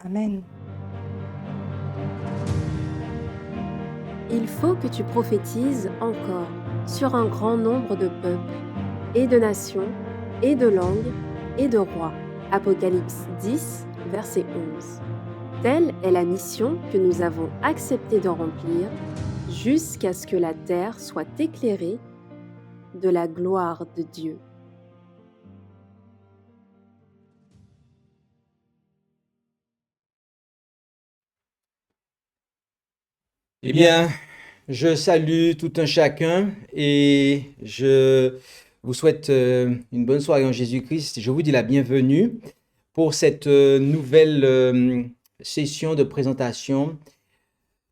Amen. Il faut que tu prophétises encore sur un grand nombre de peuples, et de nations, et de langues, et de rois. Apocalypse 10, verset 11. Telle est la mission que nous avons accepté de remplir jusqu'à ce que la terre soit éclairée de la gloire de Dieu. Eh bien, je salue tout un chacun et je vous souhaite une bonne soirée en Jésus-Christ. Je vous dis la bienvenue pour cette nouvelle session de présentation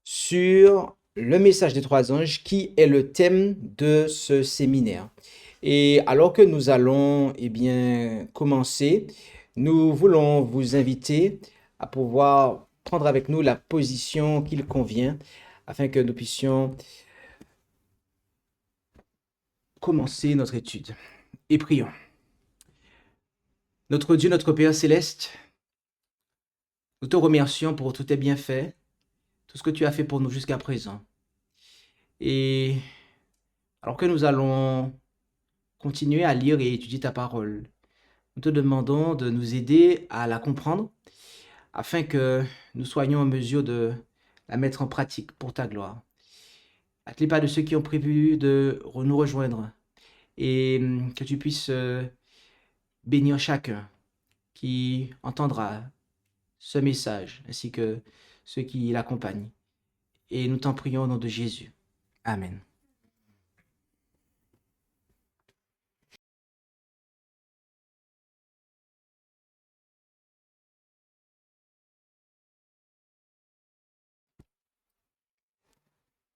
sur le message des trois anges qui est le thème de ce séminaire. Et alors que nous allons commencer, nous voulons vous inviter à pouvoir prendre avec nous la position qu'il convient afin que nous puissions commencer notre étude. Et prions. Notre Dieu, notre Père céleste, nous te remercions pour tous tes bienfaits, tout ce que tu as fait pour nous jusqu'à présent. Et alors que nous allons continuer à lire et étudier ta parole, nous te demandons de nous aider à la comprendre afin que nous soyons en mesure de la mettre en pratique pour ta gloire. À les pas de ceux qui ont prévu de nous rejoindre et que tu puisses bénir chacun qui entendra ce message ainsi que ceux qui l'accompagnent. Et nous t'en prions au nom de Jésus. Amen.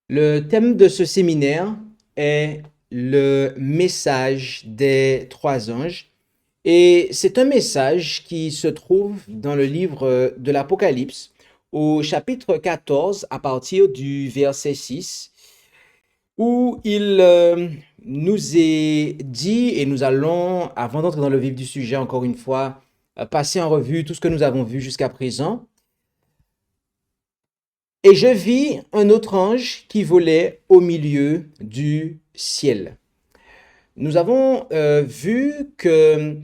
Le thème de ce séminaire est le message des trois anges. Et c'est un message qui se trouve dans le livre de l'Apocalypse, au chapitre 14, à partir du verset 6, où il nous est dit, et nous allons, avant d'entrer dans le vif du sujet, encore une fois, passer en revue tout ce que nous avons vu jusqu'à présent. Et je vis un autre ange qui volait au milieu du ciel. Nous avons vu que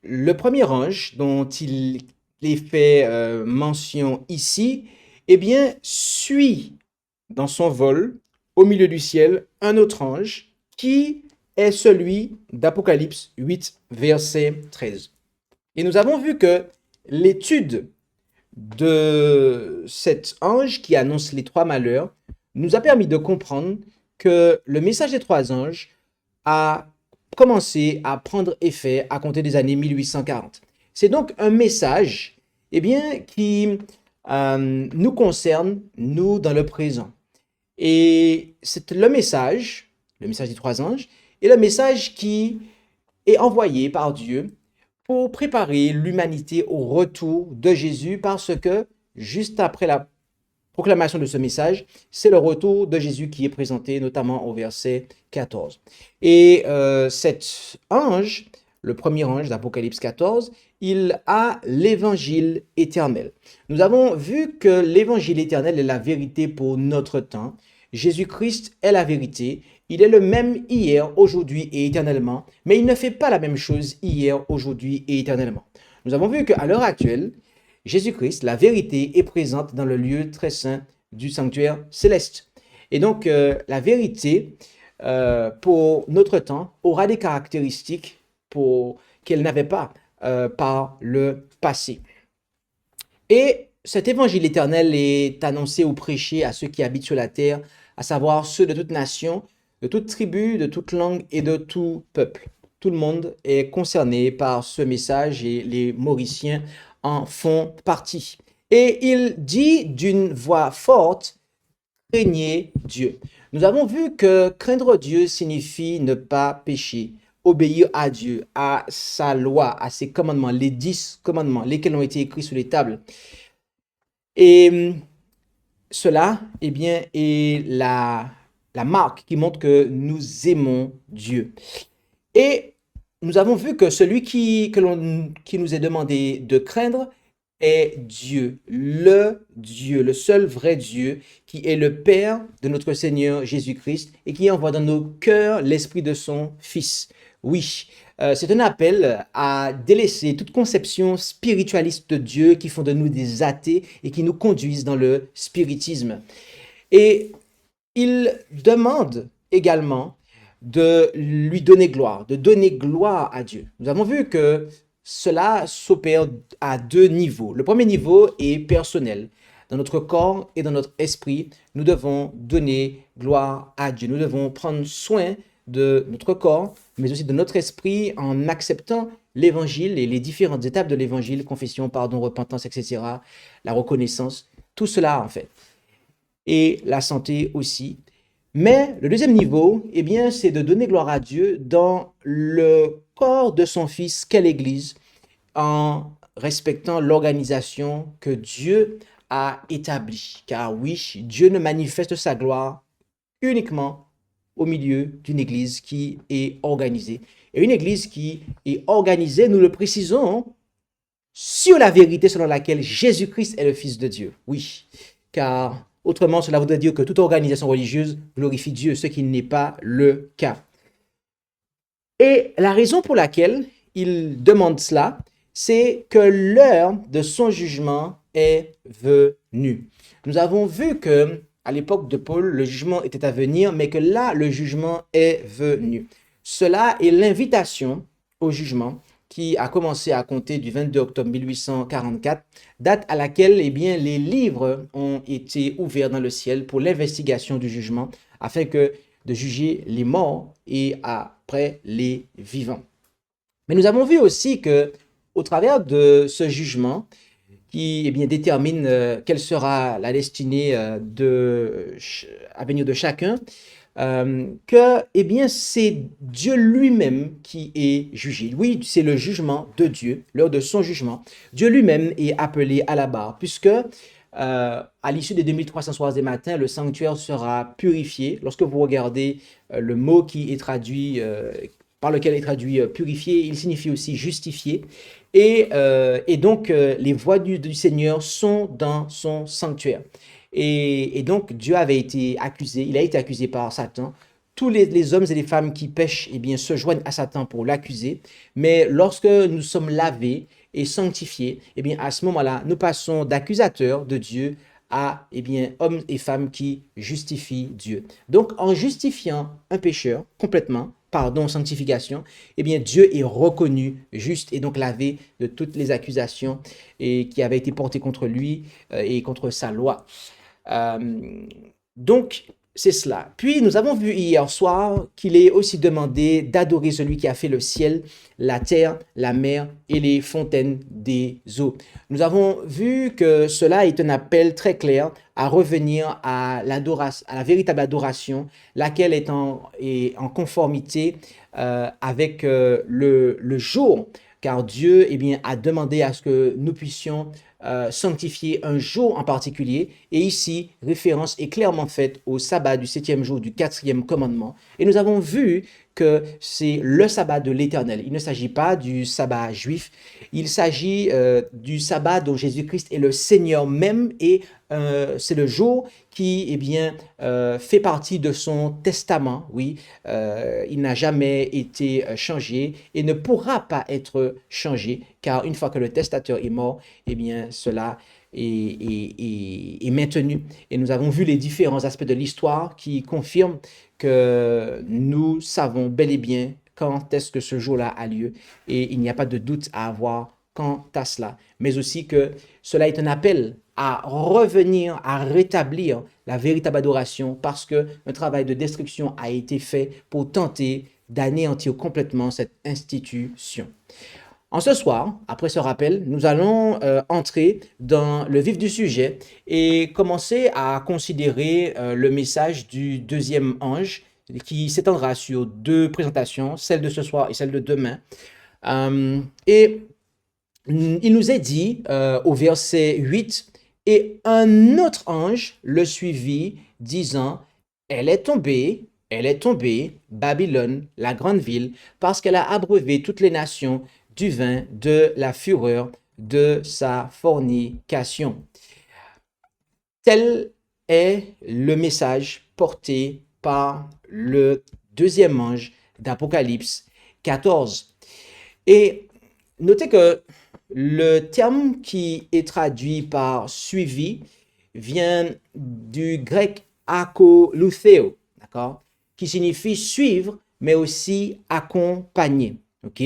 le premier ange dont il est fait mention ici, eh bien, suit dans son vol au milieu du ciel un autre ange qui est celui d'Apocalypse 8, verset 13. Et nous avons vu que l'étude de cet ange qui annonce les trois malheurs nous a permis de comprendre que le message des trois anges a commencé à prendre effet à compter des années 1840. C'est donc un message qui nous concerne, nous, dans le présent. Et c'est le message des trois anges, est le message qui est envoyé par Dieu pour préparer l'humanité au retour de Jésus, parce que juste après la proclamation de ce message, c'est le retour de Jésus qui est présenté notamment au verset 14. Et cet ange, le premier ange d'Apocalypse 14, il a l'évangile éternel. Nous avons vu que l'évangile éternel est la vérité pour notre temps. Jésus-Christ est la vérité. Il est le même hier, aujourd'hui et éternellement, mais il ne fait pas la même chose hier, aujourd'hui et éternellement. Nous avons vu qu'à l'heure actuelle, Jésus-Christ, la vérité, est présente dans le lieu très saint du sanctuaire céleste. Et donc, la vérité, pour notre temps, aura des caractéristiques qu'elle n'avait pas par le passé. Et cet évangile éternel est annoncé ou prêché à ceux qui habitent sur la terre, à savoir ceux de toute nation, de toute tribu, de toute langue et de tout peuple. Tout le monde est concerné par ce message et les Mauriciens en font partie. Et il dit d'une voix forte, « Craignez Dieu ». Nous avons vu que craindre Dieu signifie ne pas pécher, obéir à Dieu, à sa loi, à ses commandements, les 10 commandements, lesquels ont été écrits sur les tables. Et cela, est la marque qui montre que nous aimons Dieu. Et nous avons vu que celui qui nous est demandé de craindre est Dieu, le seul vrai Dieu, qui est le Père de notre Seigneur Jésus-Christ et qui envoie dans nos cœurs l'Esprit de son Fils. Oui, c'est un appel à délaisser toute conception spiritualiste de Dieu qui font de nous des athées et qui nous conduisent dans le spiritisme. Et il demande également de lui donner gloire, de donner gloire à Dieu. Nous avons vu que cela s'opère à deux niveaux. Le premier niveau est personnel. Dans notre corps et dans notre esprit, nous devons donner gloire à Dieu. Nous devons prendre soin de notre corps, mais aussi de notre esprit en acceptant l'évangile et les différentes étapes de l'évangile, confession, pardon, repentance, etc., la reconnaissance, tout cela en fait. Et la santé aussi. Mais le deuxième niveau, eh bien, c'est de donner gloire à Dieu dans le corps de son Fils qu'est l'Église, en respectant l'organisation que Dieu a établie. Car oui, Dieu ne manifeste sa gloire uniquement au milieu d'une Église qui est organisée. Et une Église qui est organisée, nous le précisons, sur la vérité selon laquelle Jésus-Christ est le Fils de Dieu. Oui, car autrement, cela voudrait dire que toute organisation religieuse glorifie Dieu, ce qui n'est pas le cas. Et la raison pour laquelle il demande cela, c'est que l'heure de son jugement est venue. Nous avons vu que à l'époque de Paul, le jugement était à venir, mais que là, le jugement est venu. Cela est l'invitation au jugement qui a commencé à compter du 22 octobre 1844, date à laquelle eh bien, les livres ont été ouverts dans le ciel pour l'investigation du jugement, afin que de juger les morts et après les vivants. Mais nous avons vu aussi que, au travers de ce jugement, qui eh bien, détermine quelle sera la destinée à venir de chacun, que eh bien, c'est Dieu lui-même qui est jugé. Oui, c'est le jugement de Dieu, l'heure de son jugement. Dieu lui-même est appelé à la barre, puisque à l'issue des 2303 matins, le sanctuaire sera purifié. Lorsque vous regardez le mot qui est traduit, par lequel est traduit purifié, il signifie aussi justifié. Et donc, les voies du Seigneur sont dans son sanctuaire. Et donc, Dieu avait été accusé, il a été accusé par Satan. Tous les hommes et les femmes qui pêchent eh bien, se joignent à Satan pour l'accuser. Mais lorsque nous sommes lavés et sanctifiés, eh bien, à ce moment-là, nous passons d'accusateurs de Dieu à eh bien, hommes et femmes qui justifient Dieu. Donc, en justifiant un pécheur complètement, pardon, sanctification, eh bien, Dieu est reconnu juste et donc lavé de toutes les accusations qui avaient été portées contre lui et contre sa loi. Donc, c'est cela. Puis, nous avons vu hier soir qu'il est aussi demandé d'adorer celui qui a fait le ciel, la terre, la mer et les fontaines des eaux. Nous avons vu que cela est un appel très clair à revenir à l'adoration, à la véritable adoration, laquelle est en conformité avec le jour, car Dieu eh bien, a demandé à ce que nous puissions sanctifier un jour en particulier. Et ici, référence est clairement faite au sabbat du 7e jour du 4e commandement. Et nous avons vu que c'est le sabbat de l'Éternel. Il ne s'agit pas du sabbat juif, il s'agit du sabbat dont Jésus-Christ est le Seigneur même et c'est le jour qui eh bien, fait partie de son testament. Oui, il n'a jamais été changé et ne pourra pas être changé car une fois que le testateur est mort, eh bien, cela est maintenu. Et nous avons vu les différents aspects de l'histoire qui confirment que nous savons bel et bien quand est-ce que ce jour-là a lieu et il n'y a pas de doute à avoir quant à cela, mais aussi que cela est un appel à revenir, à rétablir la véritable adoration parce qu'un travail de destruction a été fait pour tenter d'anéantir complètement cette institution. En ce soir, après ce rappel, nous allons entrer dans le vif du sujet et commencer à considérer le message du deuxième ange qui s'étendra sur deux présentations, celle de ce soir et celle de demain. Et il nous est dit au verset 8, « Et un autre ange le suivit, disant, Elle est tombée, Babylone, la grande ville, parce qu'elle a abreuvé toutes les nations du vin de la fureur de sa fornication. Tel est le message porté par le deuxième ange d'Apocalypse 14. Et notez que le terme qui est traduit par suivi vient du grec akolutheo, d'accord, qui signifie suivre, mais aussi accompagner. Ok.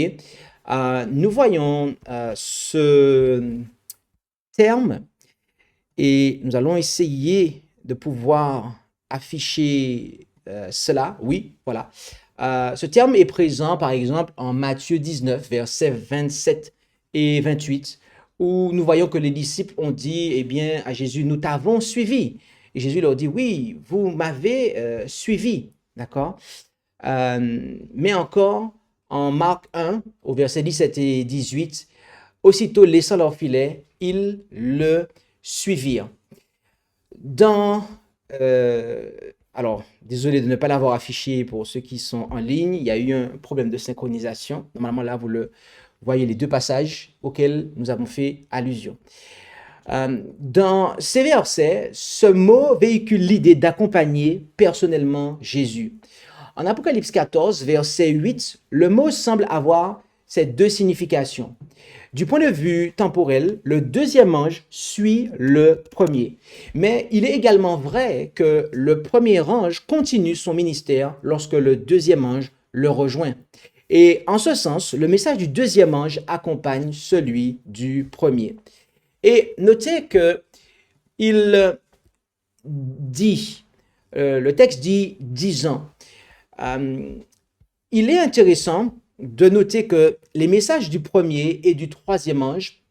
Nous voyons ce terme et nous allons essayer de pouvoir afficher cela. Oui, voilà. Ce terme est présent, par exemple, en Matthieu 19, versets 27 et 28, où nous voyons que les disciples ont dit, eh bien, à Jésus, nous t'avons suivi. Et Jésus leur dit, oui, vous m'avez suivi. D'accord? Mais encore, en Marc 1, au verset 17 et 18, aussitôt laissant leur filet, ils le suivirent. Alors, désolé de ne pas l'avoir affiché pour ceux qui sont en ligne. Il y a eu un problème de synchronisation. Normalement, là, vous voyez les deux passages auxquels nous avons fait allusion. Dans ces versets, ce mot véhicule l'idée d'accompagner personnellement Jésus. En Apocalypse 14, verset 8, le mot semble avoir ces deux significations. Du point de vue temporel, le deuxième ange suit le premier. Mais il est également vrai que le premier ange continue son ministère lorsque le deuxième ange le rejoint. Et en ce sens, le message du deuxième ange accompagne celui du premier. Et notez que le texte dit 10 ans. Il est intéressant de noter que les messages du premier et du troisième ange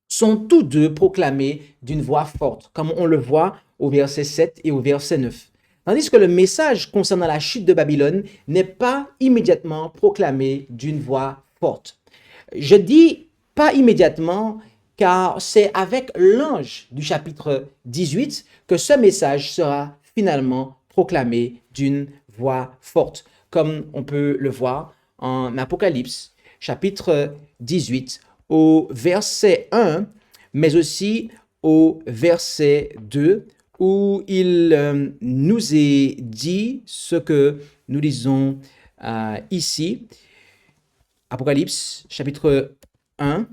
sont tous deux proclamés d'une voix forte, comme on le voit au verset 7 et au verset 9. Tandis que le message concernant la chute de Babylone n'est pas immédiatement proclamé d'une voix forte. Je dis pas immédiatement car c'est avec l'ange du chapitre 18 que ce message sera finalement proclamé d'une voix forte, comme on peut le voir en Apocalypse, chapitre 18, au verset 1, mais aussi au verset 2, où il nous est dit ce que nous lisons ici. Apocalypse, chapitre 1,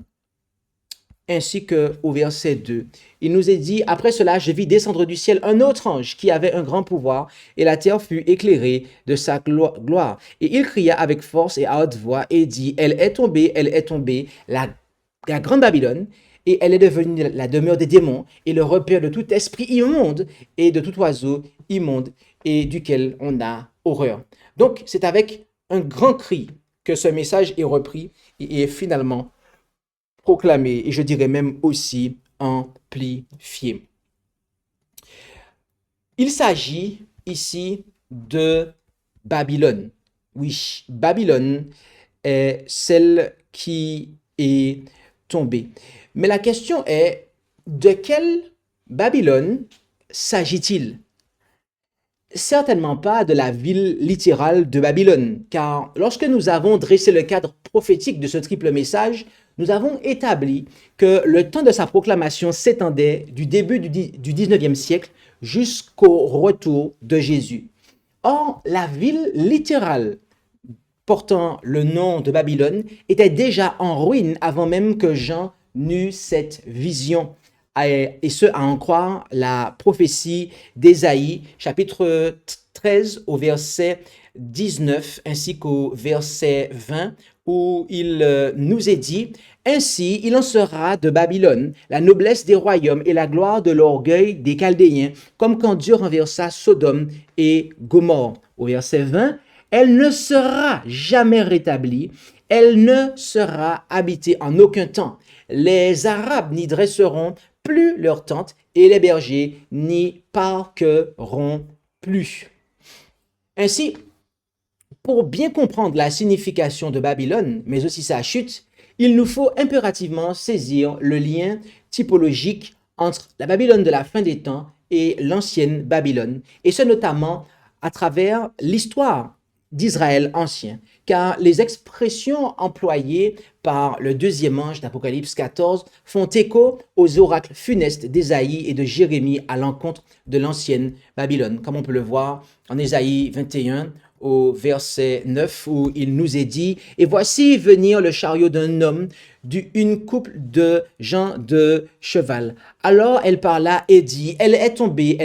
ainsi qu'au verset 2. Il nous est dit, après cela, je vis descendre du ciel un autre ange qui avait un grand pouvoir, et la terre fut éclairée de sa gloire. Et il cria avec force et à haute voix et dit, elle est tombée, la grande Babylone, et elle est devenue la demeure des démons et le repère de tout esprit immonde et de tout oiseau immonde et duquel on a horreur. Donc, c'est avec un grand cri que ce message est repris et est finalement proclamé, et je dirais même aussi amplifié. Il s'agit ici de Babylone. Oui, Babylone est celle qui est tombée. Mais la question est, de quelle Babylone s'agit-il? Certainement pas de la ville littérale de Babylone, car lorsque nous avons dressé le cadre prophétique de ce triple message, nous avons établi que le temps de sa proclamation s'étendait du début du 19e siècle jusqu'au retour de Jésus. Or, la ville littérale portant le nom de Babylone était déjà en ruine avant même que Jean n'eut cette vision. Et ce, à en croire la prophétie d'Ésaïe, chapitre 13 au verset 19 ainsi qu'au verset 20, où il nous est dit, « Ainsi il en sera de Babylone, la noblesse des royaumes et la gloire de l'orgueil des Chaldéens, comme quand Dieu renversa Sodome et Gomorrhe. » Au verset 20, « Elle ne sera jamais rétablie, elle ne sera habitée en aucun temps. Les Arabes n'y dresseront plus leurs tentes et les bergers n'y parqueront plus. » Ainsi, pour bien comprendre la signification de Babylone, mais aussi sa chute, il nous faut impérativement saisir le lien typologique entre la Babylone de la fin des temps et l'ancienne Babylone, et ce notamment à travers l'histoire d'Israël ancien, car les expressions employées par le deuxième ange d'Apocalypse 14 font écho aux oracles funestes d'Ésaïe et de Jérémie à l'encontre de l'ancienne Babylone, comme on peut le voir en Ésaïe 21 au verset 9, où il nous est dit « Et voici venir le chariot d'un homme, d'une couple de gens de cheval. Alors elle parla et dit, elle est tombée,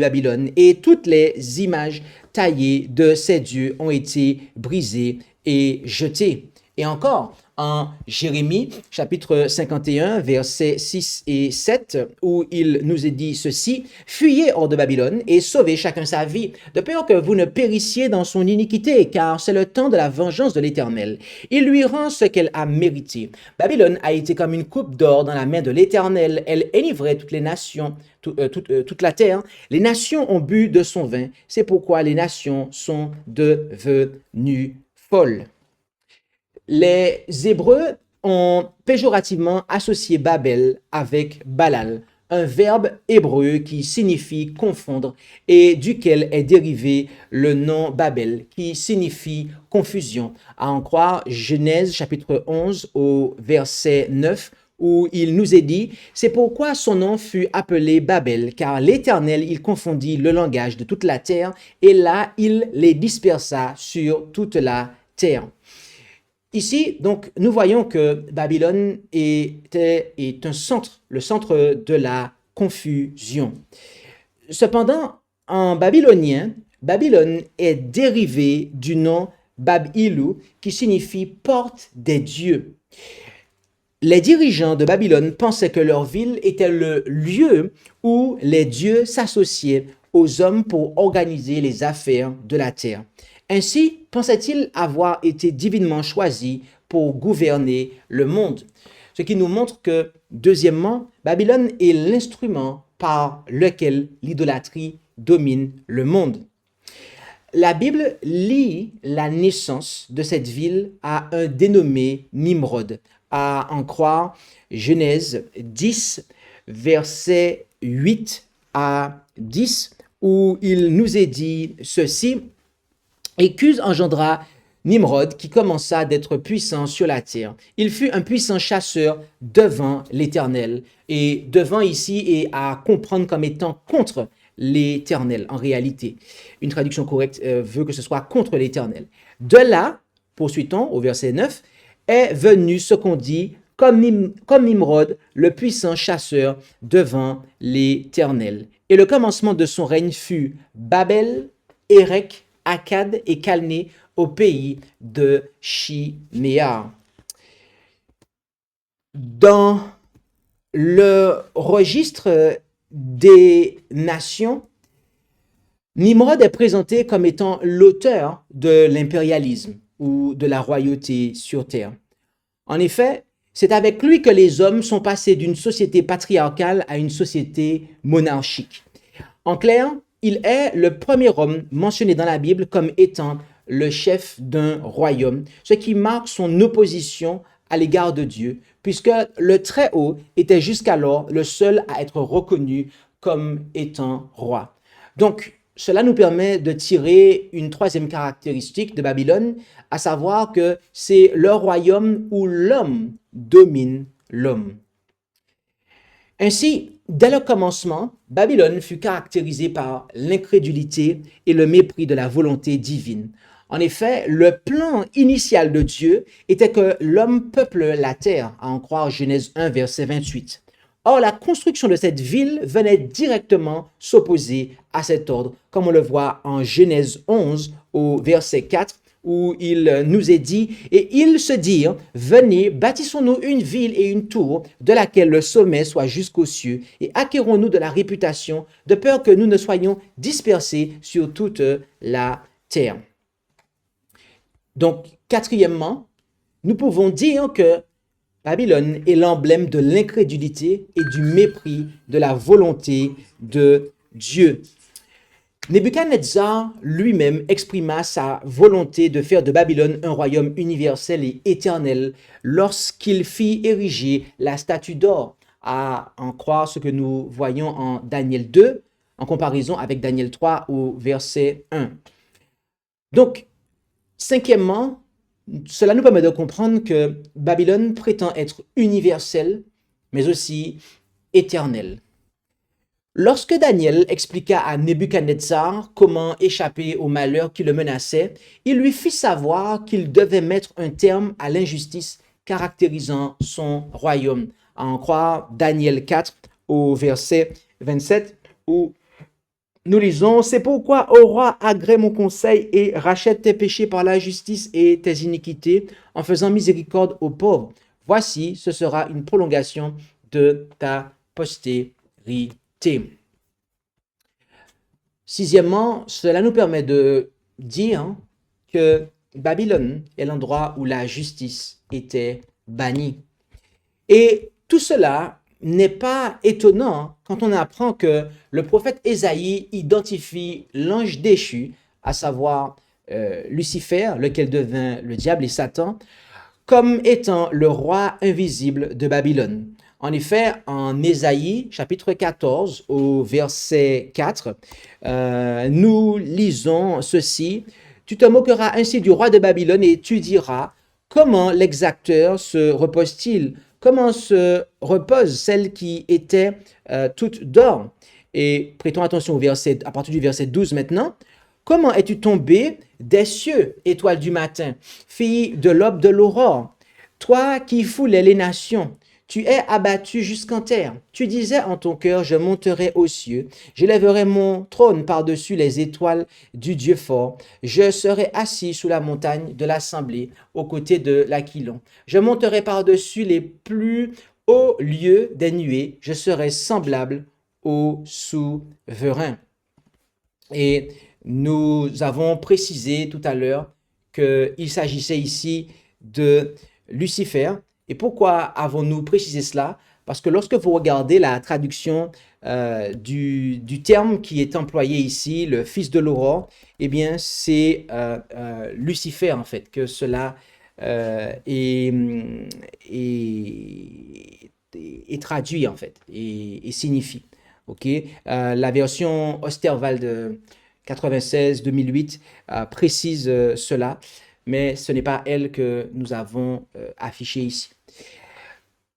Babylone, et toutes les images taillées de ses dieux ont été brisées et jetées. » Et encore, en Jérémie, chapitre 51, versets 6 et 7, où il nous est dit ceci, « Fuyez hors de Babylone et sauvez chacun sa vie, de peur que vous ne périssiez dans son iniquité, car c'est le temps de la vengeance de l'Éternel. Il lui rend ce qu'elle a mérité. Babylone a été comme une coupe d'or dans la main de l'Éternel. Elle enivrait toutes les nations, toute la terre. Les nations ont bu de son vin. C'est pourquoi les nations sont devenues folles. » Les Hébreux ont péjorativement associé Babel avec Balal, un verbe hébreu qui signifie confondre et duquel est dérivé le nom Babel, qui signifie confusion. À en croire Genèse chapitre 11 au verset 9, où il nous est dit « C'est pourquoi son nom fut appelé Babel, car l'Éternel, il confondit le langage de toute la terre, et là, il les dispersa sur toute la terre. » Ici, donc, nous voyons que Babylone est un centre, le centre de la confusion. Cependant, en babylonien, Babylone est dérivé du nom Bab-Ilu, qui signifie porte des dieux. Les dirigeants de Babylone pensaient que leur ville était le lieu où les dieux s'associaient aux hommes pour organiser les affaires de la terre. Ainsi, pensait-il avoir été divinement choisi pour gouverner le monde. Ce qui nous montre que, deuxièmement, Babylone est l'instrument par lequel l'idolâtrie domine le monde. La Bible lie la naissance de cette ville à un dénommé Nimrod, à en croire Genèse 10, versets 8 à 10, où il nous est dit ceci. Et Cuse engendra Nimrod, qui commença d'être puissant sur la terre. Il fut un puissant chasseur devant l'Éternel. Et devant ici est à comprendre comme étant contre l'Éternel, en réalité. Une traduction correcte veut que ce soit contre l'Éternel. De là, poursuit-on au verset 9, est venu ce qu'on dit comme Nimrod, le puissant chasseur devant l'Éternel. Et le commencement de son règne fut Babel, Érec, Akkad et Calné au pays de Shiméar. Dans le registre des nations, Nimrod est présenté comme étant l'auteur de l'impérialisme ou de la royauté sur terre. En effet, c'est avec lui que les hommes sont passés d'une société patriarcale à une société monarchique. En clair, il est le premier homme mentionné dans la Bible comme étant le chef d'un royaume, ce qui marque son opposition à l'égard de Dieu, puisque le Très-Haut était jusqu'alors le seul à être reconnu comme étant roi. Donc, cela nous permet de tirer une troisième caractéristique de Babylone, à savoir que c'est le royaume où l'homme domine l'homme. Ainsi, dès le commencement, Babylone fut caractérisée par l'incrédulité et le mépris de la volonté divine. En effet, le plan initial de Dieu était que l'homme peuple la terre, à en croire Genèse 1, verset 28. Or, la construction de cette ville venait directement s'opposer à cet ordre, comme on le voit en Genèse 11 au verset 4, où il nous est dit « Et ils se dirent, venez, bâtissons-nous une ville et une tour, de laquelle le sommet soit jusqu'aux cieux, et acquérons-nous de la réputation, de peur que nous ne soyons dispersés sur toute la terre. » Donc, quatrièmement, nous pouvons dire que Babylone est l'emblème de l'incrédulité et du mépris de la volonté de Dieu. Nebuchadnezzar lui-même exprima sa volonté de faire de Babylone un royaume universel et éternel lorsqu'il fit ériger la statue d'or, à en croire ce que nous voyons en Daniel 2, en comparaison avec Daniel 3 au verset 1. Donc, Cinquièmement, cela nous permet de comprendre que Babylone prétend être universelle, mais aussi éternelle. Lorsque Daniel expliqua à Nebuchadnezzar comment échapper au malheur qui le menaçait, il lui fit savoir qu'il devait mettre un terme à l'injustice caractérisant son royaume. À en croire Daniel 4 au verset 27 où nous lisons: « C'est pourquoi, ô roi, agrée mon conseil et rachète tes péchés par la justice et tes iniquités en faisant miséricorde aux pauvres. Voici, ce sera une prolongation de ta postérité. » Sixièmement, cela nous permet de dire que Babylone est l'endroit où la justice était bannie. Et tout cela n'est pas étonnant quand on apprend que le prophète Ésaïe identifie l'ange déchu, à savoir Lucifer, lequel devint le diable et Satan, comme étant le roi invisible de Babylone. En effet, en Ésaïe, chapitre 14, au verset 4, nous lisons ceci: « Tu te moqueras ainsi du roi de Babylone et tu diras, comment l'exacteur se repose-t-il? Comment se repose celle qui était toute d'or ?» Et prêtons attention au verset, à partir du verset 12 maintenant. « Comment es-tu tombé des cieux, étoile du matin, fille de l'aube de l'aurore? Toi qui foulais les nations, tu es abattu jusqu'en terre. Tu disais en ton cœur, je monterai aux cieux, j'élèverai mon trône par-dessus les étoiles du Dieu fort. Je serai assis sous la montagne de l'assemblée, aux côtés de l'Aquilon. Je monterai par-dessus les plus hauts lieux des nuées. Je serai semblable au souverain. » Et nous avons précisé tout à l'heure qu'il s'agissait ici de Lucifer. Et pourquoi avons-nous précisé cela? Parce que lorsque vous regardez la traduction du terme qui est employé ici, le fils de l'aurore, eh bien c'est Lucifer en fait que cela est traduit en fait et signifie. Okay? La version Osterwald 96-2008 précise cela, mais ce n'est pas elle que nous avons affichée ici.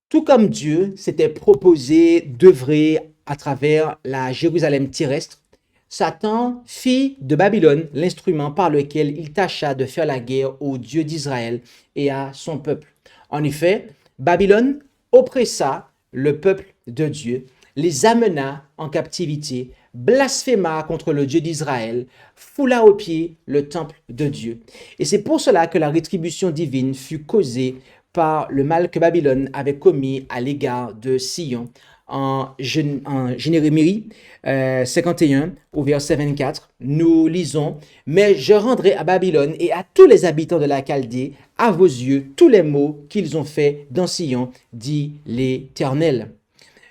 Tout comme Dieu s'était proposé d'œuvrer à travers la Jérusalem terrestre, Satan fit de Babylone l'instrument par lequel il tâcha de faire la guerre au Dieu d'Israël et à son peuple. En effet, Babylone oppressa le peuple de Dieu, les amena en captivité, blasphéma contre le Dieu d'Israël, foula aux pieds le temple de Dieu. Et c'est pour cela que la rétribution divine fut causée par le mal que Babylone avait commis à l'égard de Sion. En Jérémie 51, au verset 24, nous lisons: « Mais je rendrai à Babylone et à tous les habitants de la Chaldée, à vos yeux, tous les maux qu'ils ont faits dans Sion, dit l'Éternel. »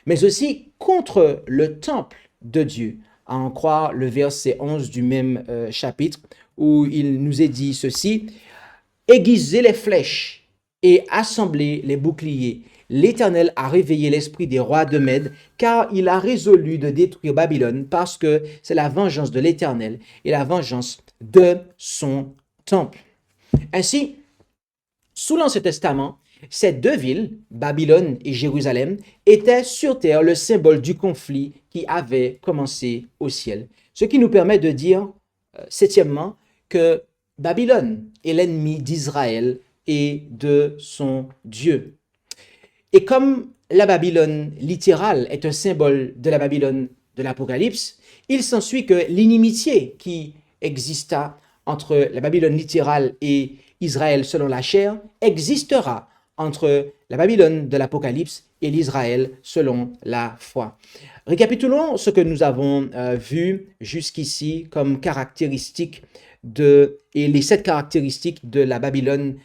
Mais aussi contre le temple de Dieu, à en croire le verset 11 du même chapitre, où il nous est dit ceci: « Aiguisez les flèches et assemblez les boucliers. L'Éternel a réveillé l'esprit des rois de Mède, car il a résolu de détruire Babylone, parce que c'est la vengeance de l'Éternel et la vengeance de son temple. » Ainsi, sous l'Ancien Testament, ces deux villes, Babylone et Jérusalem, étaient sur terre le symbole du conflit qui avait commencé au ciel. Ce qui nous permet de dire, septièmement, que Babylone est l'ennemi d'Israël et de son Dieu. Et comme la Babylone littérale est un symbole de la Babylone de l'Apocalypse, il s'ensuit que l'inimitié qui exista entre la Babylone littérale et Israël selon la chair existera entre la Babylone de l'Apocalypse et l'Israël selon la foi. Récapitulons ce que nous avons vu jusqu'ici comme caractéristiques et les 7 caractéristiques de la Babylone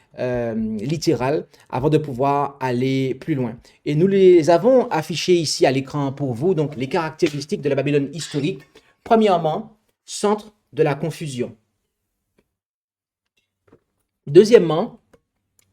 littérale avant de pouvoir aller plus loin. Et nous les avons affichées ici à l'écran pour vous, donc les caractéristiques de la Babylone historique. Premièrement, centre de la confusion. Deuxièmement,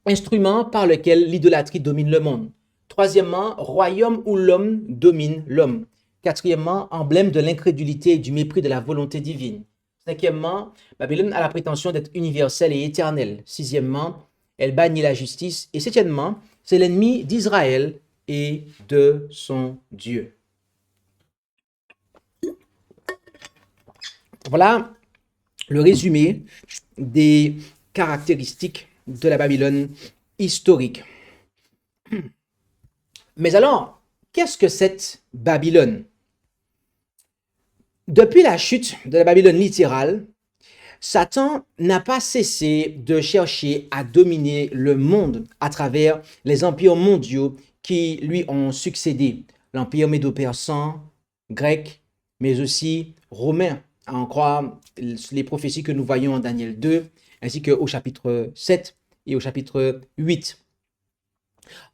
instrument par lequel l'idolâtrie domine le monde. Troisièmement, royaume où l'homme domine l'homme. Quatrièmement, emblème de l'incrédulité et du mépris de la volonté divine. Cinquièmement, Babylone a la prétention d'être universelle et éternelle. Sixièmement, elle bannit la justice. Et septièmement, c'est l'ennemi d'Israël et de son Dieu. Voilà le résumé des caractéristiques de la Babylone historique. Mais alors, qu'est-ce que cette Babylone? Depuis la chute de la Babylone littérale, Satan n'a pas cessé de chercher à dominer le monde à travers les empires mondiaux qui lui ont succédé. L'empire médo-persan, grec, mais aussi romain, à en croire les prophéties que nous voyons en Daniel 2, ainsi qu'au chapitre 7 et au chapitre 8.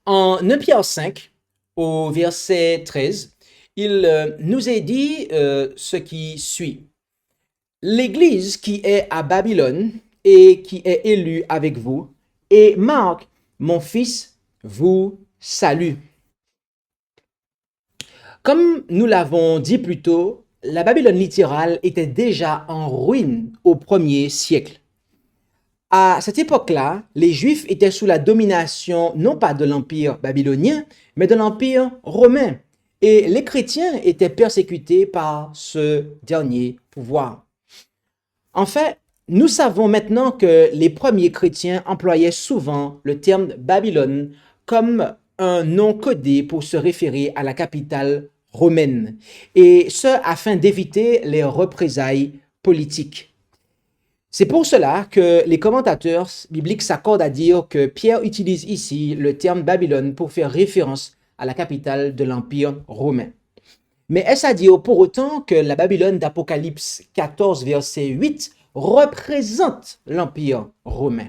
En 1 Pierre 5, au verset 13, il nous est dit ce qui suit. L'Église qui est à Babylone et qui est élue avec vous, et Marc, mon fils, vous salue. Comme nous l'avons dit plus tôt, la Babylone littérale était déjà en ruine au 1er siècle. À cette époque-là, les Juifs étaient sous la domination non pas de l'Empire babylonien, mais de l'Empire romain. Et les chrétiens étaient persécutés par ce dernier pouvoir. En fait, nous savons maintenant que les premiers chrétiens employaient souvent le terme Babylone comme un nom codé pour se référer à la capitale romaine, et ce afin d'éviter les représailles politiques. C'est pour cela que les commentateurs bibliques s'accordent à dire que Pierre utilise ici le terme Babylone pour faire référence à la capitale de l'Empire romain. Mais est-ce à dire pour autant que la Babylone d'Apocalypse 14, verset 8 représente l'Empire romain?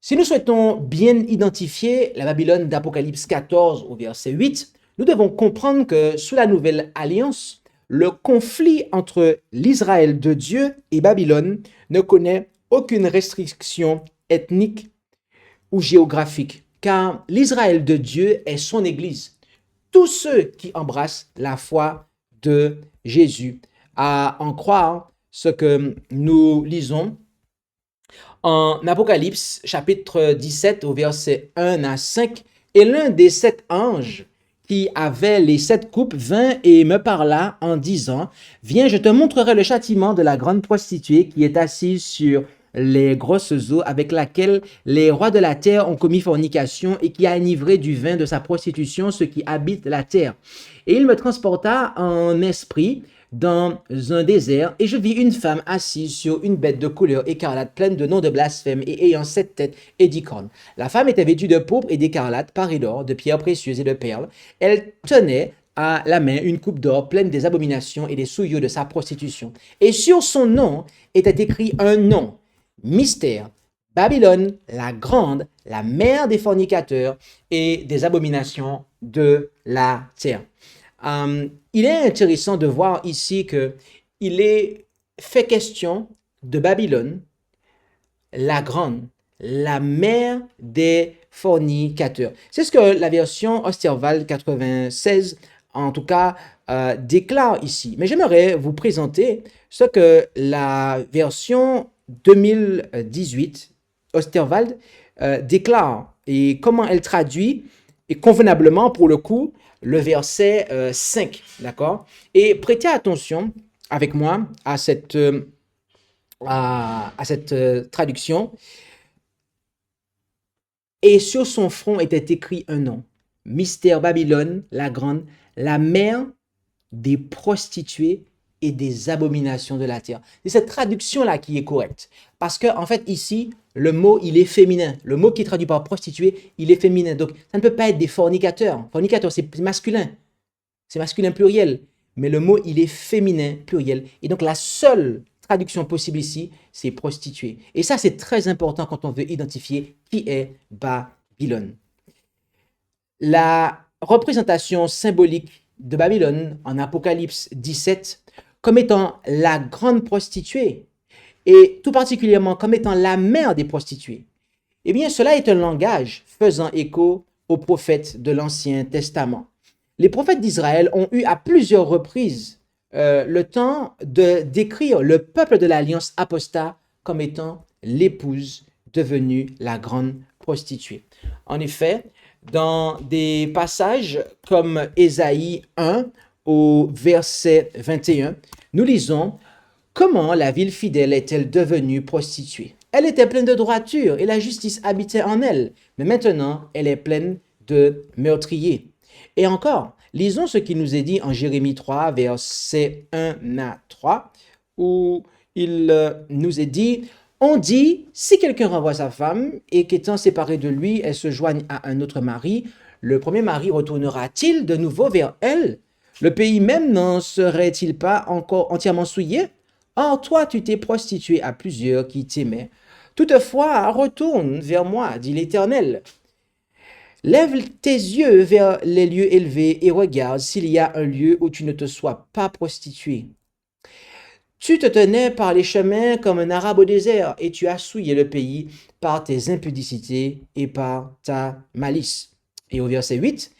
Si nous souhaitons bien identifier la Babylone d'Apocalypse 14 au verset 8, nous devons comprendre que sous la Nouvelle Alliance, le conflit entre l'Israël de Dieu et Babylone ne connaît aucune restriction ethnique ou géographique, car l'Israël de Dieu est son Église. Tous ceux qui embrassent la foi de Jésus, à en croire ce que nous lisons en Apocalypse chapitre 17 au verset 1 à 5, et l'un des 7 anges qui avait les 7 coupes vint et me parla en disant, « Viens, je te montrerai le châtiment de la grande prostituée qui est assise sur les grosses eaux avec laquelle les rois de la terre ont commis fornication et qui a enivré du vin de sa prostitution ceux qui habitent la terre. Et il me transporta en esprit dans un désert, et je vis une femme assise sur une bête de couleur écarlate, pleine de noms de blasphème et ayant 7 têtes et 10 cornes. La femme était vêtue de pourpre et d'écarlate, parée d'or, de pierres précieuses et de perles. Elle tenait à la main une coupe d'or pleine des abominations et des souillures de sa prostitution. Et sur son nom était écrit un nom, mystère, Babylone, la grande, la mère des fornicateurs et des abominations de la terre. Il est intéressant de voir ici qu'il est fait question de Babylone, la grande, la mère des fornicateurs. C'est ce que la version Osterwald 96, en tout cas, déclare ici. Mais j'aimerais vous présenter ce que la version 2018, Osterwald, déclare et comment elle traduit, et convenablement pour le coup, le verset 5, d'accord? Et prêtez attention avec moi à cette traduction. Et sur son front était écrit un nom, mystère Babylone, la grande, la mère des prostituées et des abominations de la terre. C'est cette traduction-là qui est correcte. Parce que, en fait, ici, le mot, il est féminin. Le mot qui est traduit par prostituée, il est féminin. Donc, ça ne peut pas être des fornicateurs. Fornicateurs, c'est masculin. C'est masculin pluriel. Mais le mot, il est féminin pluriel. Et donc, la seule traduction possible ici, c'est prostituée. Et ça, c'est très important quand on veut identifier qui est Babylone. La représentation symbolique de Babylone en Apocalypse 17 comme étant la grande prostituée et tout particulièrement comme étant la mère des prostituées, eh bien, cela est un langage faisant écho aux prophètes de l'Ancien Testament. Les prophètes d'Israël ont eu à plusieurs reprises le temps de décrire le peuple de l'Alliance apostat comme étant l'épouse devenue la grande prostituée. En effet, dans des passages comme Ésaïe 1 au verset 21, nous lisons: comment la ville fidèle est-elle devenue prostituée? Elle était pleine de droiture et la justice habitait en elle, mais maintenant elle est pleine de meurtriers. Et encore, lisons ce qui nous est dit en Jérémie 3, versets 1 à 3, où il nous est dit: on dit, si quelqu'un renvoie sa femme et qu'étant séparée de lui, elle se joigne à un autre mari, le premier mari retournera-t-il de nouveau vers elle? Le pays même n'en serait-il pas encore entièrement souillé? Or, toi, tu t'es prostitué à plusieurs qui t'aimaient. Toutefois, retourne vers moi, dit l'Éternel. Lève tes yeux vers les lieux élevés et regarde s'il y a un lieu où tu ne te sois pas prostitué. Tu te tenais par les chemins comme un arabe au désert et tu as souillé le pays par tes impudicités et par ta malice. Et au verset 8,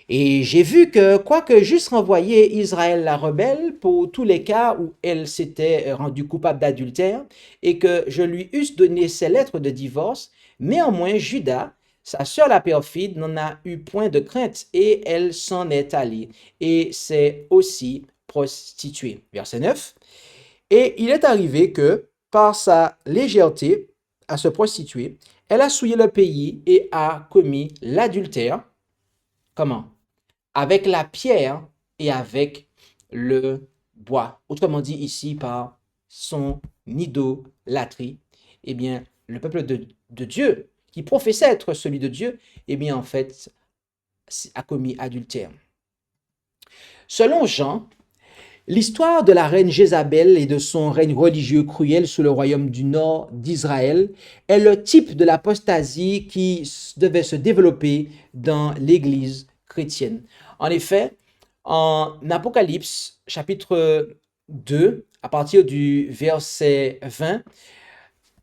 et j'ai vu que, quoique j'eusse renvoyé Israël la rebelle pour tous les cas où elle s'était rendue coupable d'adultère, et que je lui eusse donné ses lettres de divorce, néanmoins Juda, sa sœur la perfide, n'en a eu point de crainte, et elle s'en est allée, et s'est aussi prostituée. Verset 9. Et il est arrivé que, par sa légèreté à se prostituer, elle a souillé le pays et a commis l'adultère. Comment? Avec la pierre et avec le bois. Autrement dit ici par son idolâtrie. Eh bien, le peuple de Dieu, qui professait être celui de Dieu, eh bien, en fait, a commis adultère. Selon Jean, l'histoire de la reine Jézabel et de son règne religieux cruel sous le royaume du nord d'Israël est le type de l'apostasie qui devait se développer dans l'Église chrétienne. En effet, en Apocalypse chapitre 2, à partir du verset 20,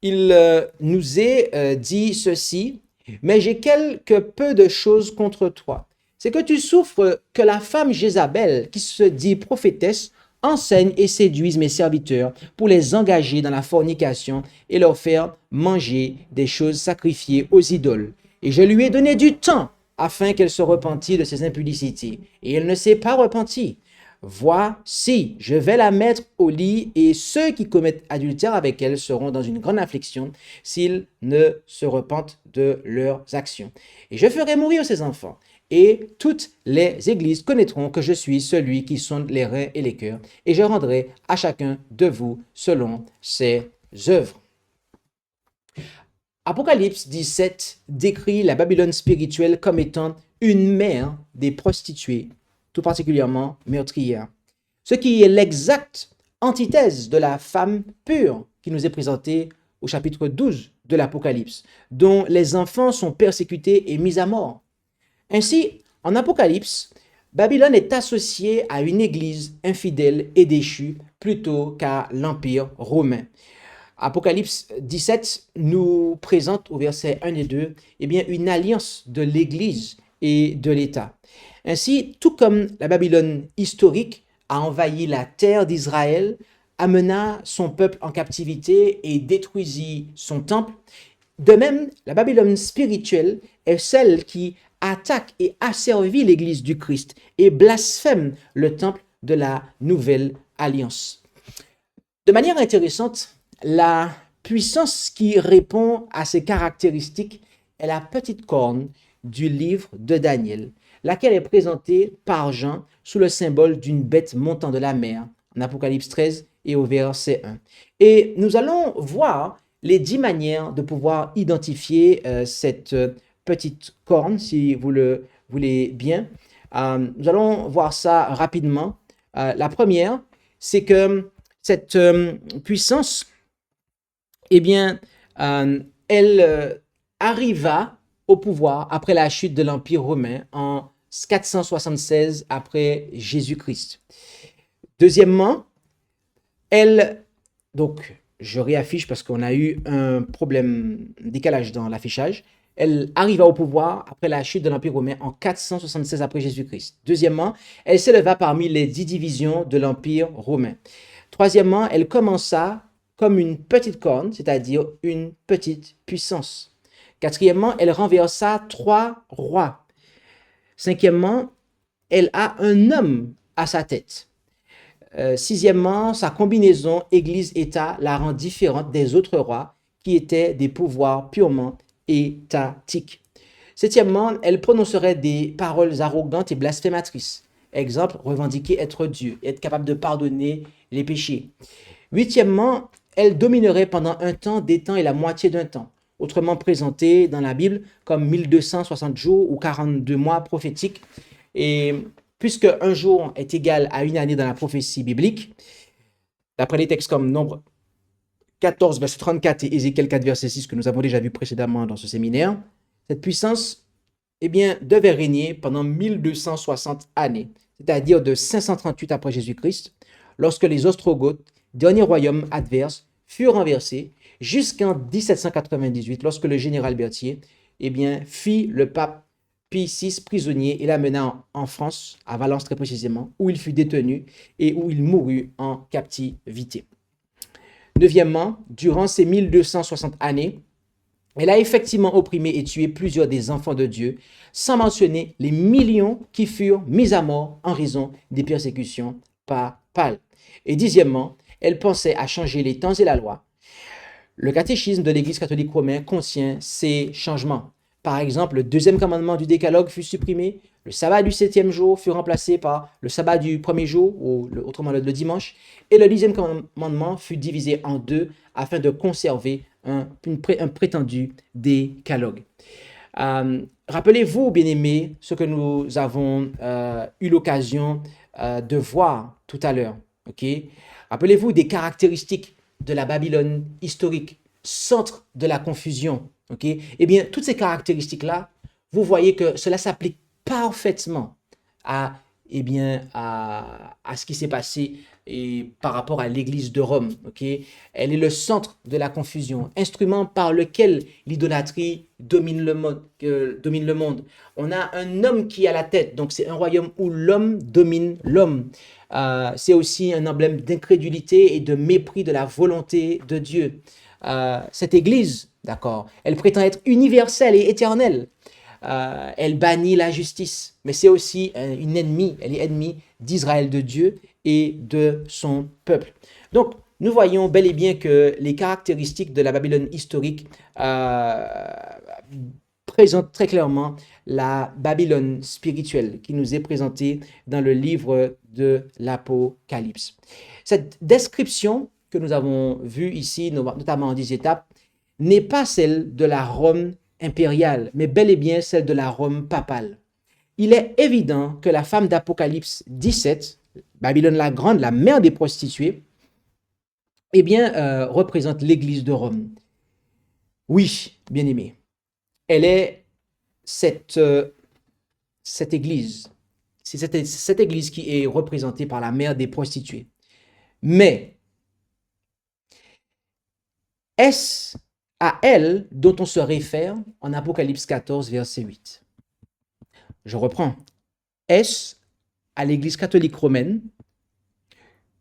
il nous est dit ceci: mais j'ai quelque peu de choses contre toi. C'est que tu souffres que la femme Jézabel, qui se dit prophétesse, enseigne et séduise mes serviteurs pour les engager dans la fornication et leur faire manger des choses sacrifiées aux idoles. Et je lui ai donné du temps afin qu'elle se repentît de ses impudicités. Et elle ne s'est pas repentie. Voici, je vais la mettre au lit, et ceux qui commettent adultère avec elle seront dans une grande affliction s'ils ne se repentent de leurs actions. Et je ferai mourir ses enfants, et toutes les églises connaîtront que je suis celui qui sonde les reins et les cœurs, et je rendrai à chacun de vous selon ses œuvres. Apocalypse 17 décrit la Babylone spirituelle comme étant une mère des prostituées, tout particulièrement meurtrière. Ce qui est l'exacte antithèse de la femme pure qui nous est présentée au chapitre 12 de l'Apocalypse, dont les enfants sont persécutés et mis à mort. Ainsi, en Apocalypse, Babylone est associée à une église infidèle et déchue plutôt qu'à l'Empire romain. Apocalypse 17 nous présente au verset 1 et 2 eh bien, une alliance de l'Église et de l'État. Ainsi, tout comme la Babylone historique a envahi la terre d'Israël, amena son peuple en captivité et détruisit son temple, de même, la Babylone spirituelle est celle qui attaque et asservit l'Église du Christ et blasphème le temple de la nouvelle alliance. De manière intéressante, la puissance qui répond à ces caractéristiques est la petite corne du livre de Daniel, laquelle est présentée par Jean sous le symbole d'une bête montant de la mer, en Apocalypse 13 et au verset 1. Et nous allons voir les 10 manières de pouvoir identifier cette petite corne, si vous le voulez bien. Nous allons voir ça rapidement. La première, c'est que cette puissance, eh bien, elle arriva au pouvoir après la chute de l'Empire romain en 476 après Jésus-Christ. Deuxièmement, donc je réaffiche parce qu'on a eu un problème, décalage dans l'affichage. elle arriva au pouvoir après la chute de l'Empire romain en 476 après Jésus-Christ. Deuxièmement, elle s'éleva parmi les 10 divisions de l'Empire romain. Troisièmement, elle commença comme une petite corne, c'est-à-dire une petite puissance. Quatrièmement, elle renversa 3 rois. Cinquièmement, elle a un homme à sa tête. Sixièmement, sa combinaison Église-État la rend différente des autres rois qui étaient des pouvoirs purement étatiques. Septièmement, elle prononcerait des paroles arrogantes et blasphématrices. Exemple, revendiquer être Dieu, être capable de pardonner les péchés. Huitièmement, elle dominerait pendant un temps, des temps et la moitié d'un temps, autrement présenté dans la Bible comme 1260 jours ou 42 mois prophétiques. Et puisque un jour est égal à une année dans la prophétie biblique, d'après les textes comme Nombre 14, verset 34 et Ézéchiel 4, verset 6 que nous avons déjà vu précédemment dans ce séminaire, cette puissance devait régner pendant 1260 années, c'est-à-dire de 538 après Jésus-Christ, lorsque les Ostrogoths, dernier royaume adverse, furent renversés, jusqu'en 1798, lorsque le général Berthier fit le pape Pie VI prisonnier et l'amena en France, à Valence très précisément, où il fut détenu et où il mourut en captivité. Neuvièmement, durant ces 1260 années, elle a effectivement opprimé et tué plusieurs des enfants de Dieu, sans mentionner les millions qui furent mis à mort en raison des persécutions papales. Et dixièmement, elle pensait à changer les temps et la loi. Le catéchisme de l'Église catholique romaine contient ces changements. Par exemple, le deuxième commandement du décalogue fut supprimé, le sabbat du 7e jour fut remplacé par le sabbat du premier jour, ou autrement le dimanche, et le 10e commandement fut divisé en deux afin de conserver un prétendu décalogue. Rappelez-vous, bien-aimés, ce que nous avons eu l'occasion de voir tout à l'heure. Okay? Rappelez-vous des caractéristiques de la Babylone historique, centre de la confusion. Okay? Eh bien, toutes ces caractéristiques-là, vous voyez que cela s'applique parfaitement à ce qui s'est passé par rapport à l'Église de Rome. Okay? Elle est le centre de la confusion, instrument par lequel l'idolâtrie domine le monde. On a un homme qui est à la tête, donc c'est un royaume où l'homme domine l'homme. C'est aussi un emblème d'incrédulité et de mépris de la volonté de Dieu. Cette Église, d'accord, elle prétend être universelle et éternelle. Elle bannit la justice, mais c'est aussi une ennemie, elle est ennemie d'Israël, de Dieu et de son peuple. Donc, nous voyons bel et bien que les caractéristiques de la Babylone historique présentent très clairement la Babylone spirituelle qui nous est présentée dans le livre de l'Apocalypse. Cette description que nous avons vue ici, notamment en 10 étapes, n'est pas celle de la Rome impériale, mais bel et bien celle de la Rome papale. Il est évident que la femme d'Apocalypse 17, Babylone la Grande, la mère des prostituées, représente l'Église de Rome. Oui, bien-aimés, elle est cette Église. C'est cette Église qui est représentée par la mère des prostituées. Mais est-ce à elle dont on se réfère en Apocalypse 14, verset 8. Je reprends. Est-ce à l'Église catholique romaine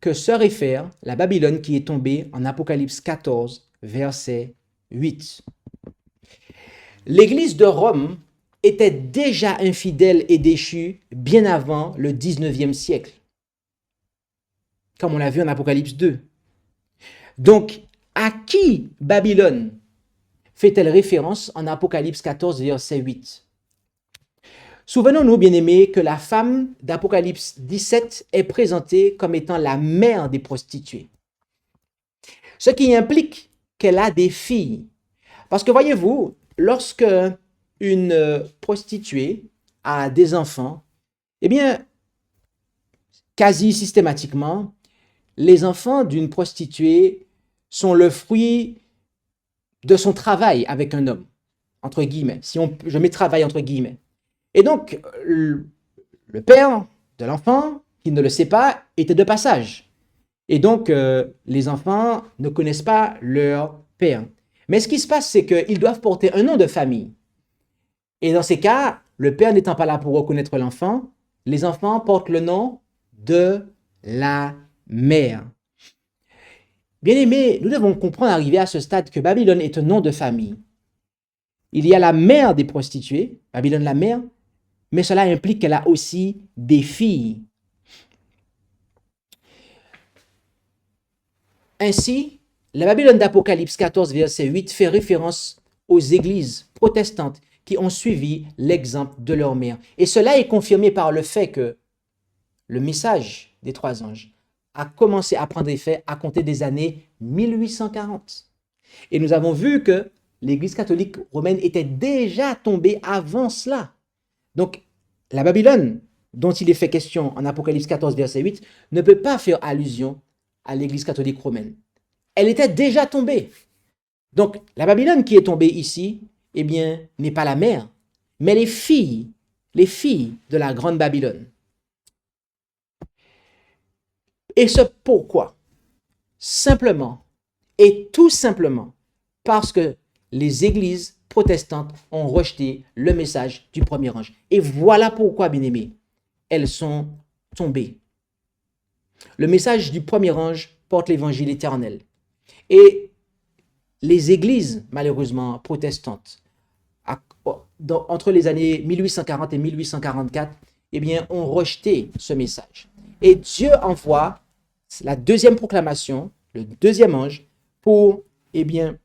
que se réfère la Babylone qui est tombée en Apocalypse 14, verset 8. L'Église de Rome était déjà infidèle et déchue bien avant le 19e siècle, comme on l'a vu en Apocalypse 2. Donc, à qui Babylone fait-elle référence en Apocalypse 14, verset 8? Souvenons-nous, bien-aimés, que la femme d'Apocalypse 17 est présentée comme étant la mère des prostituées. Ce qui implique qu'elle a des filles. Parce que voyez-vous, lorsque une prostituée a des enfants, quasi systématiquement, les enfants d'une prostituée sont le fruit de son travail avec un homme, entre guillemets. Je mets travail entre guillemets. Et donc, le père de l'enfant, qui ne le sait pas, était de passage. Et donc, les enfants ne connaissent pas leur père. Mais ce qui se passe, c'est qu'ils doivent porter un nom de famille. Et dans ces cas, le père n'étant pas là pour reconnaître l'enfant, les enfants portent le nom de la mère. Bien-aimés, nous devons comprendre, arrivé à ce stade, que Babylone est un nom de famille. Il y a la mère des prostituées, Babylone la mère, mais cela implique qu'elle a aussi des filles. Ainsi, la Babylone d'Apocalypse 14, verset 8 fait référence aux églises protestantes qui ont suivi l'exemple de leur mère. Et cela est confirmé par le fait que le message des trois anges a commencé à prendre effet à compter des années 1840. Et nous avons vu que l'Église catholique romaine était déjà tombée avant cela. Donc, la Babylone, dont il est fait question en Apocalypse 14, verset 8, ne peut pas faire allusion à l'Église catholique romaine. Elle était déjà tombée. Donc, la Babylone qui est tombée ici, eh bien, n'est pas la mère, mais les filles de la grande Babylone. Et ce pourquoi? Simplement, et tout simplement, parce que les églises protestantes ont rejeté le message du premier ange. Et voilà pourquoi, bien-aimés, elles sont tombées. Le message du premier ange porte l'évangile éternel. Et les églises, malheureusement, protestantes, entre les années 1840 et 1844, eh bien, ont rejeté ce message. Et Dieu envoie la deuxième proclamation, le deuxième ange, pour, eh bien,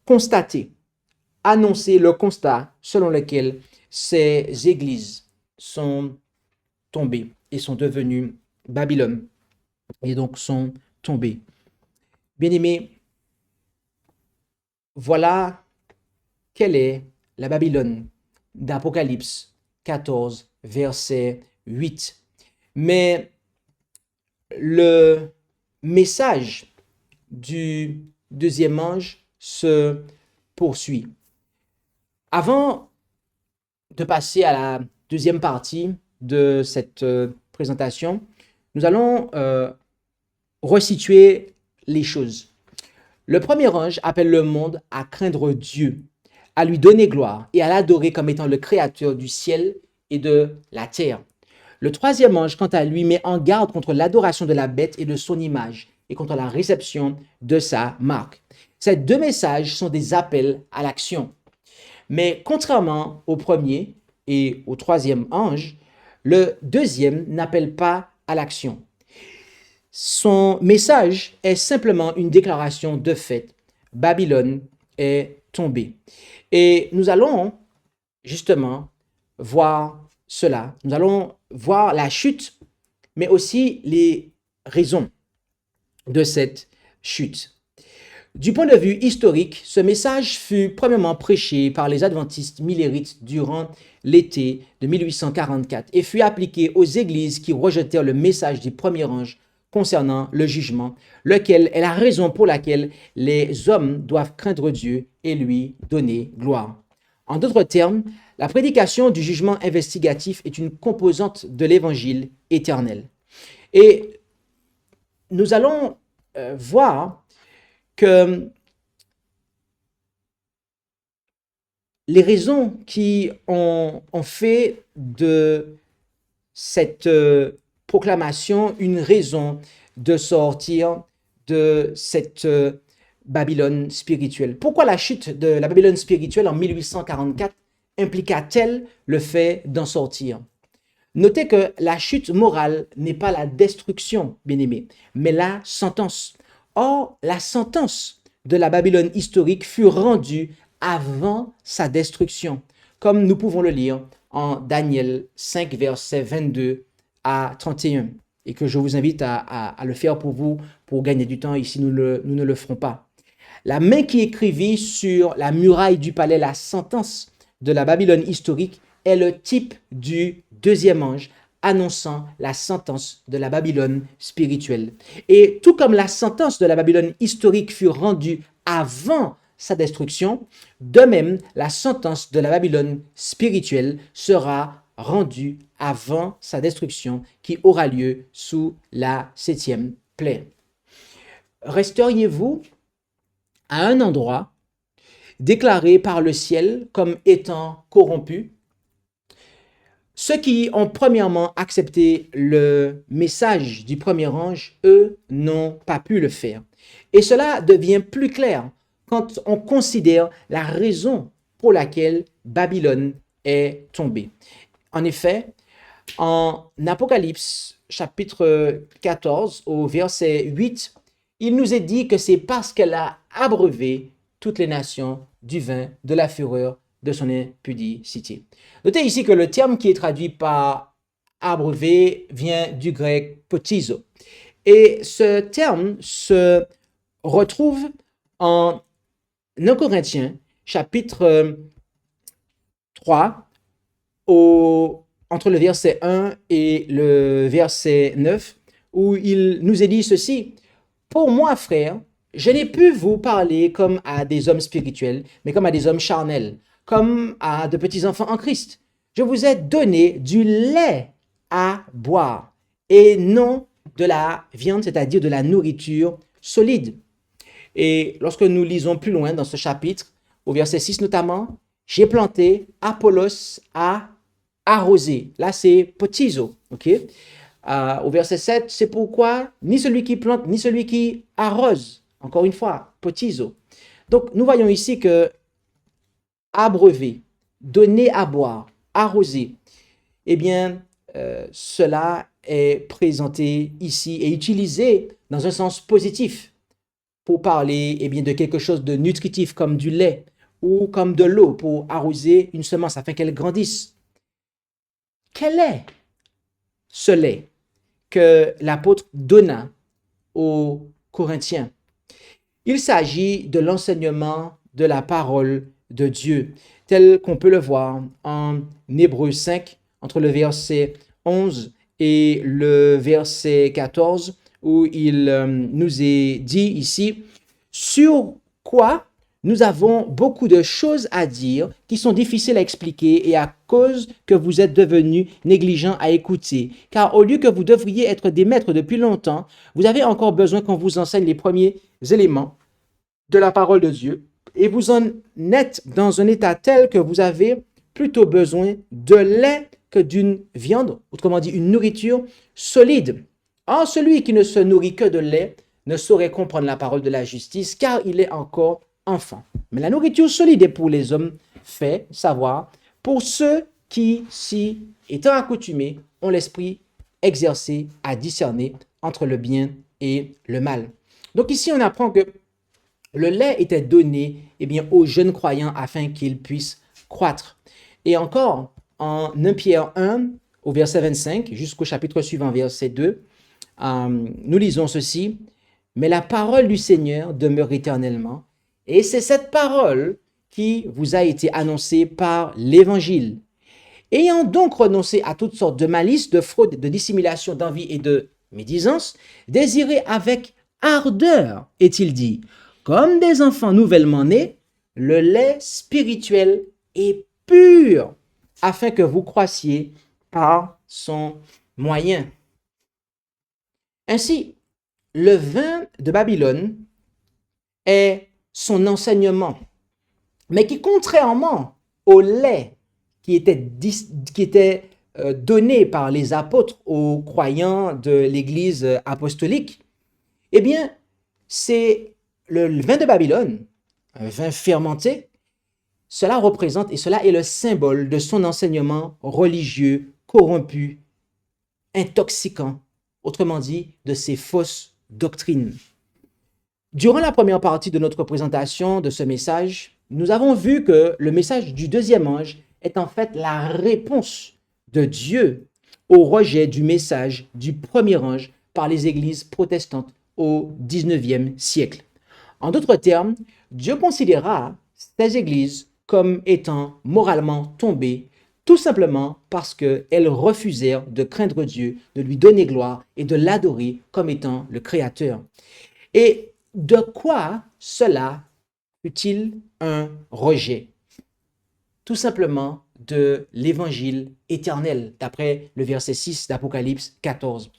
constater, annoncer le constat selon lequel ces églises sont tombées et sont devenues Babylone, et donc sont tombées. Bien-aimés, voilà quelle est la Babylone d'Apocalypse 14, verset 8. Mais le message du deuxième ange se poursuit. Avant de passer à la deuxième partie de cette présentation, nous allons resituer les choses. Le premier ange appelle le monde à craindre Dieu, à lui donner gloire et à l'adorer comme étant le créateur du ciel et de la terre. Le troisième ange, quant à lui, met en garde contre l'adoration de la bête et de son image et contre la réception de sa marque. Ces deux messages sont des appels à l'action. Mais contrairement au premier et au troisième ange, le deuxième n'appelle pas à l'action. Son message est simplement une déclaration de fait. Babylone est tombée. Et nous allons justement voir cela. Nous allons voir la chute, mais aussi les raisons de cette chute. Du point de vue historique, ce message fut premièrement prêché par les adventistes millérites durant l'été de 1844 et fut appliqué aux églises qui rejetèrent le message du premier ange concernant le jugement, lequel est la raison pour laquelle les hommes doivent craindre Dieu et lui donner gloire. En d'autres termes, la prédication du jugement investigatif est une composante de l'évangile éternel. Et nous allons voir que les raisons qui ont fait de cette proclamation une raison de sortir de cette Babylone spirituelle. Pourquoi la chute de la Babylone spirituelle en 1844 impliqua-t-elle le fait d'en sortir? Notez que la chute morale n'est pas la destruction, bien-aimés, mais la sentence. Or, la sentence de la Babylone historique fut rendue avant sa destruction, comme nous pouvons le lire en Daniel 5, versets 22 à 31, et que je vous invite à le faire pour vous, pour gagner du temps. Ici, nous ne le ferons pas. La main qui écrivit sur la muraille du palais la sentence de la Babylone historique est le type du deuxième ange annonçant la sentence de la Babylone spirituelle. Et tout comme la sentence de la Babylone historique fut rendue avant sa destruction, de même, la sentence de la Babylone spirituelle sera rendue avant sa destruction qui aura lieu sous la 7e plaie. Resteriez-vous à un endroit déclarés par le ciel comme étant corrompus. Ceux qui ont premièrement accepté le message du premier ange, eux, n'ont pas pu le faire. Et cela devient plus clair quand on considère la raison pour laquelle Babylone est tombée. En effet, en Apocalypse chapitre 14 au verset 8, il nous est dit que c'est parce qu'elle a abreuvé toutes les nations du vin de la fureur de son impudicité. Notez ici que le terme qui est traduit par abreuver vient du grec potizo. Et ce terme se retrouve en 1 Corinthiens chapitre 3 entre le verset 1 et le verset 9, où il nous est dit ceci: pour moi, frère, je n'ai pu vous parler comme à des hommes spirituels, mais comme à des hommes charnels, comme à de petits enfants en Christ. Je vous ai donné du lait à boire et non de la viande, c'est-à-dire de la nourriture solide. Et lorsque nous lisons plus loin dans ce chapitre, au verset 6 notamment, j'ai planté, Apollos a arrosé. Là, c'est potizo, ok? Au verset 7, c'est pourquoi ni celui qui plante, ni celui qui arrose. Encore une fois, potizo. Donc, nous voyons ici que abreuver, donner à boire, arroser, eh bien, cela est présenté ici et utilisé dans un sens positif pour parler eh bien, de quelque chose de nutritif comme du lait ou comme de l'eau pour arroser une semence afin qu'elle grandisse. Quel est ce lait que l'apôtre donna aux Corinthiens? Il s'agit de l'enseignement de la parole de Dieu, tel qu'on peut le voir en Hébreux 5, entre le verset 11 et le verset 14, où il nous est dit ici, sur quoi nous avons beaucoup de choses à dire qui sont difficiles à expliquer et à cause que vous êtes devenus négligents à écouter. Car au lieu que vous devriez être des maîtres depuis longtemps, vous avez encore besoin qu'on vous enseigne les premiers éléments de la parole de Dieu et vous en êtes dans un état tel que vous avez plutôt besoin de lait que d'une viande, autrement dit une nourriture solide. Or, celui qui ne se nourrit que de lait ne saurait comprendre la parole de la justice car il est encore enfant. Mais la nourriture solide est pour les hommes fait savoir, pour ceux qui, si étant accoutumés, ont l'esprit exercé à discerner entre le bien et le mal. Donc ici, on apprend que le lait était donné eh bien, aux jeunes croyants afin qu'ils puissent croître. Et encore, en 1 Pierre 1, au verset 25, jusqu'au chapitre suivant, verset 2, nous lisons ceci: « Mais la parole du Seigneur demeure éternellement, et c'est cette parole qui vous a été annoncée par l'Évangile. Ayant donc renoncé à toutes sortes de malices, de fraude, de dissimulation, d'envie et de médisance, désirez avec ardeur, est-il dit, comme des enfants nouvellement nés, le lait spirituel et pur, afin que vous croissiez par son moyen. » Ainsi, le vin de Babylone est son enseignement, mais qui, contrairement au lait qui était donné par les apôtres aux croyants de l'Église apostolique, eh bien, c'est le vin de Babylone, un vin fermenté. Cela représente et cela est le symbole de son enseignement religieux corrompu, intoxicant, autrement dit, de ses fausses doctrines. Durant la première partie de notre présentation de ce message, nous avons vu que le message du deuxième ange est en fait la réponse de Dieu au rejet du message du premier ange par les églises protestantes au 19e siècle. En d'autres termes, Dieu considéra ces églises comme étant moralement tombées, tout simplement parce qu'elles refusèrent de craindre Dieu, de lui donner gloire et de l'adorer comme étant le Créateur. Et de quoi cela fut-il un rejet? Tout simplement de l'évangile éternel, d'après le verset 6 d'Apocalypse 14.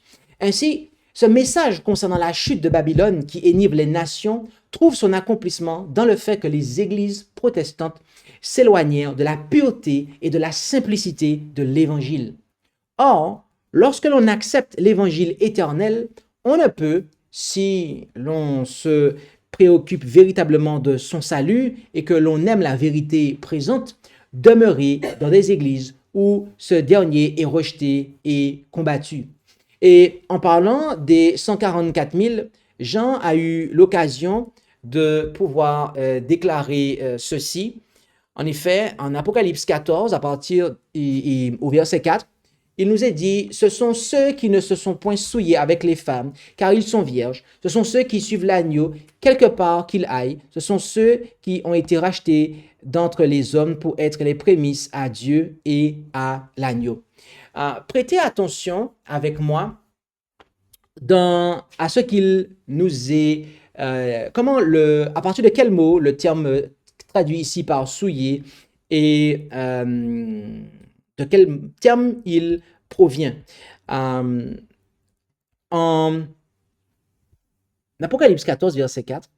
Ainsi, Ce message concernant la chute de Babylone qui énivre les nations trouve son accomplissement dans le fait que les églises protestantes s'éloignèrent de la pureté et de la simplicité de l'évangile. Or, lorsque l'on accepte l'évangile éternel, on ne peut, si l'on se préoccupe véritablement de son salut et que l'on aime la vérité présente, demeurer dans des églises où ce dernier est rejeté et combattu. Et en parlant des 144 000, Jean a eu l'occasion de pouvoir déclarer ceci. En effet, en Apocalypse 14, à partir et au verset 4, il nous est dit, ce sont ceux qui ne se sont point souillés avec les femmes, car ils sont vierges. Ce sont ceux qui suivent l'agneau, quelque part qu'ils aillent. Ce sont ceux qui ont été rachetés d'entre les hommes pour être les prémices à Dieu et à l'agneau. Prêtez attention avec moi à ce qu'il nous est, à partir de quel mot le terme traduit ici par souillé et de quel terme il provient. En Apocalypse 14, verset 4,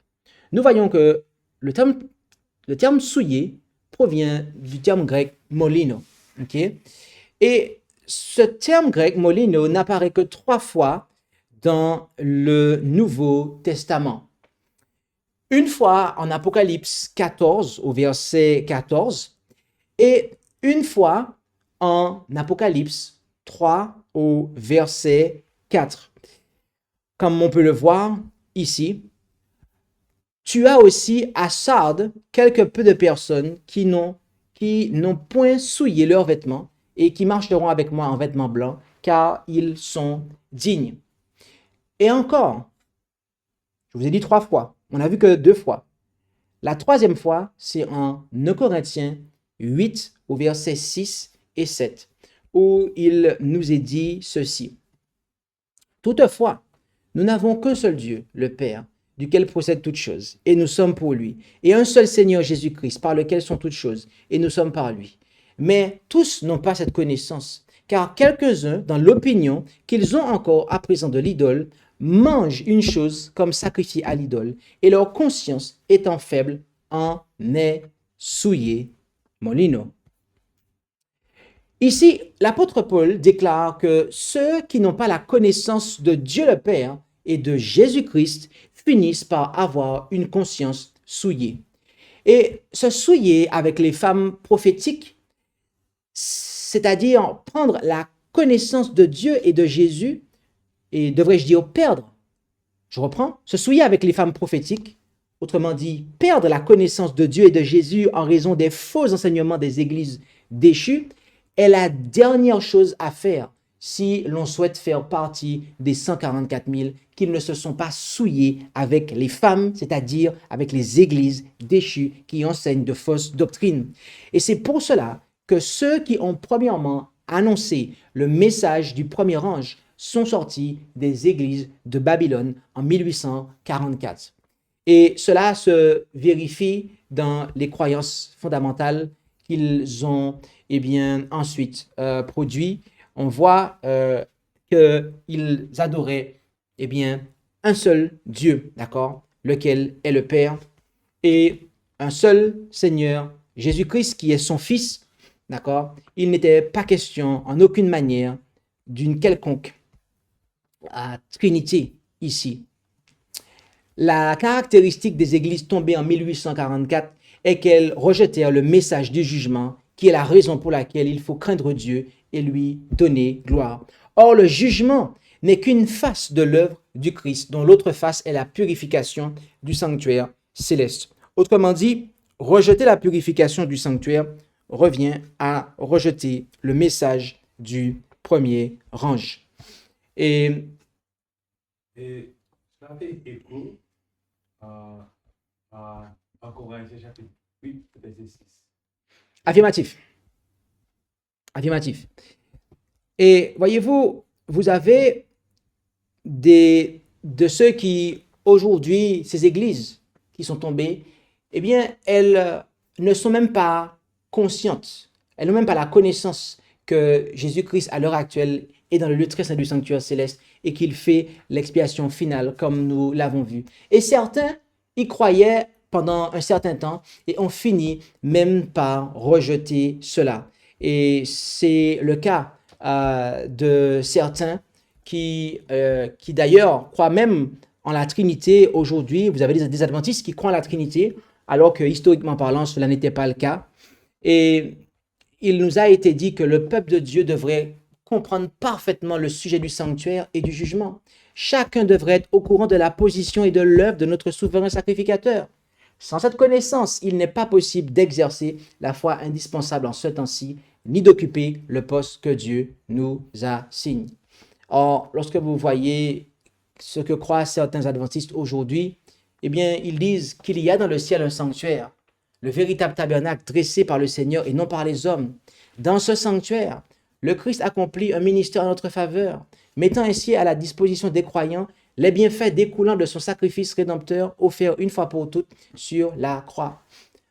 nous voyons que le terme souillé provient du terme grec molino. Okay? Et ce terme grec molino n'apparaît que 3 fois dans le Nouveau Testament. Une fois en Apocalypse 14 au verset 14 et une fois en Apocalypse 3 au verset 4. Comme on peut le voir ici, tu as aussi à Sardes quelque peu de personnes qui n'ont point souillé leurs vêtements et qui marcheront avec moi en vêtements blancs, car ils sont dignes. Et encore, je vous ai dit 3 fois, on n'a vu que 2 fois. La 3e fois, c'est en 2 Corinthiens 8 au verset 6 et 7, où il nous est dit ceci. Toutefois, nous n'avons qu'un seul Dieu, le Père, duquel procèdent toutes choses, et nous sommes pour lui, et un seul Seigneur Jésus-Christ, par lequel sont toutes choses, et nous sommes par lui. Mais tous n'ont pas cette connaissance, car quelques-uns, dans l'opinion qu'ils ont encore à présent de l'idole, mangent une chose comme sacrifiée à l'idole, et leur conscience étant faible en est souillée. Molino. Ici, l'apôtre Paul déclare que ceux qui n'ont pas la connaissance de Dieu le Père et de Jésus-Christ finissent par avoir une conscience souillée. Et se souiller avec les femmes prophétiques, c'est-à-dire prendre la connaissance de Dieu et de Jésus, et devrais-je dire perdre, je reprends, se souiller avec les femmes prophétiques, autrement dit, perdre la connaissance de Dieu et de Jésus en raison des faux enseignements des églises déchues, est la dernière chose à faire si l'on souhaite faire partie des 144 000 qui ne se sont pas souillés avec les femmes, c'est-à-dire avec les églises déchues qui enseignent de fausses doctrines. Et c'est pour cela que ceux qui ont premièrement annoncé le message du premier ange sont sortis des églises de Babylone en 1844. Et cela se vérifie dans les croyances fondamentales qu'ils ont ensuite produit. On voit qu'ils adoraient un seul Dieu, d'accord, lequel est le Père, et un seul Seigneur, Jésus-Christ, qui est son Fils, d'accord. Il n'était pas question en aucune manière d'une quelconque Trinité ici. La caractéristique des églises tombées en 1844 est qu'elles rejetèrent le message du jugement, qui est la raison pour laquelle il faut craindre Dieu et lui donner gloire. Or, le jugement n'est qu'une face de l'œuvre du Christ, dont l'autre face est la purification du sanctuaire céleste. Autrement dit, rejeter la purification du sanctuaire revient à rejeter le message du premier ange. Et ça fait écho à Corinthiens chapitre 8, verset 6. Affirmatif. Affirmatif. Et voyez-vous, vous avez de ceux qui, aujourd'hui, ces églises qui sont tombées, eh bien, elles ne sont même pas conscientes. Elles n'ont même pas la connaissance que Jésus-Christ, à l'heure actuelle, est dans le lieu très saint du sanctuaire céleste et qu'il fait l'expiation finale comme nous l'avons vu. Et certains y croyaient pendant un certain temps et ont fini même par rejeter cela. Et c'est le cas de certains qui d'ailleurs croient même en la Trinité aujourd'hui. Vous avez des adventistes qui croient en la Trinité, alors que historiquement parlant, cela n'était pas le cas. Et il nous a été dit que le peuple de Dieu devrait comprendre parfaitement le sujet du sanctuaire et du jugement. Chacun devrait être au courant de la position et de l'œuvre de notre souverain sacrificateur. Sans cette connaissance, il n'est pas possible d'exercer la foi indispensable en ce temps-ci, ni d'occuper le poste que Dieu nous assigne. Or, lorsque vous voyez ce que croient certains adventistes aujourd'hui, eh bien, ils disent qu'il y a dans le ciel un sanctuaire, le véritable tabernacle dressé par le Seigneur et non par les hommes. Dans ce sanctuaire, le Christ accomplit un ministère en notre faveur, mettant ainsi à la disposition des croyants les bienfaits découlant de son sacrifice rédempteur offert une fois pour toutes sur la croix.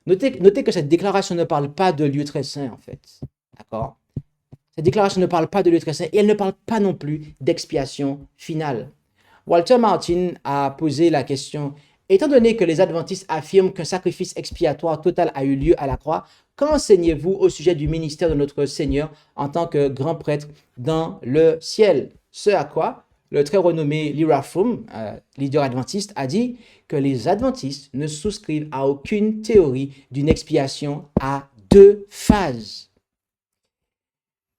Notez que cette déclaration ne parle pas de lieu très saint, en fait. D'accord? Cette déclaration ne parle pas de lieu très saint et elle ne parle pas non plus d'expiation finale. Walter Martin a posé la question: étant donné que les adventistes affirment qu'un sacrifice expiatoire total a eu lieu à la croix, qu'enseignez-vous au sujet du ministère de notre Seigneur en tant que grand prêtre dans le ciel? Ce à quoi le très renommé Lee Froom, leader adventiste, a dit que les adventistes ne souscrivent à aucune théorie d'une expiation à deux phases.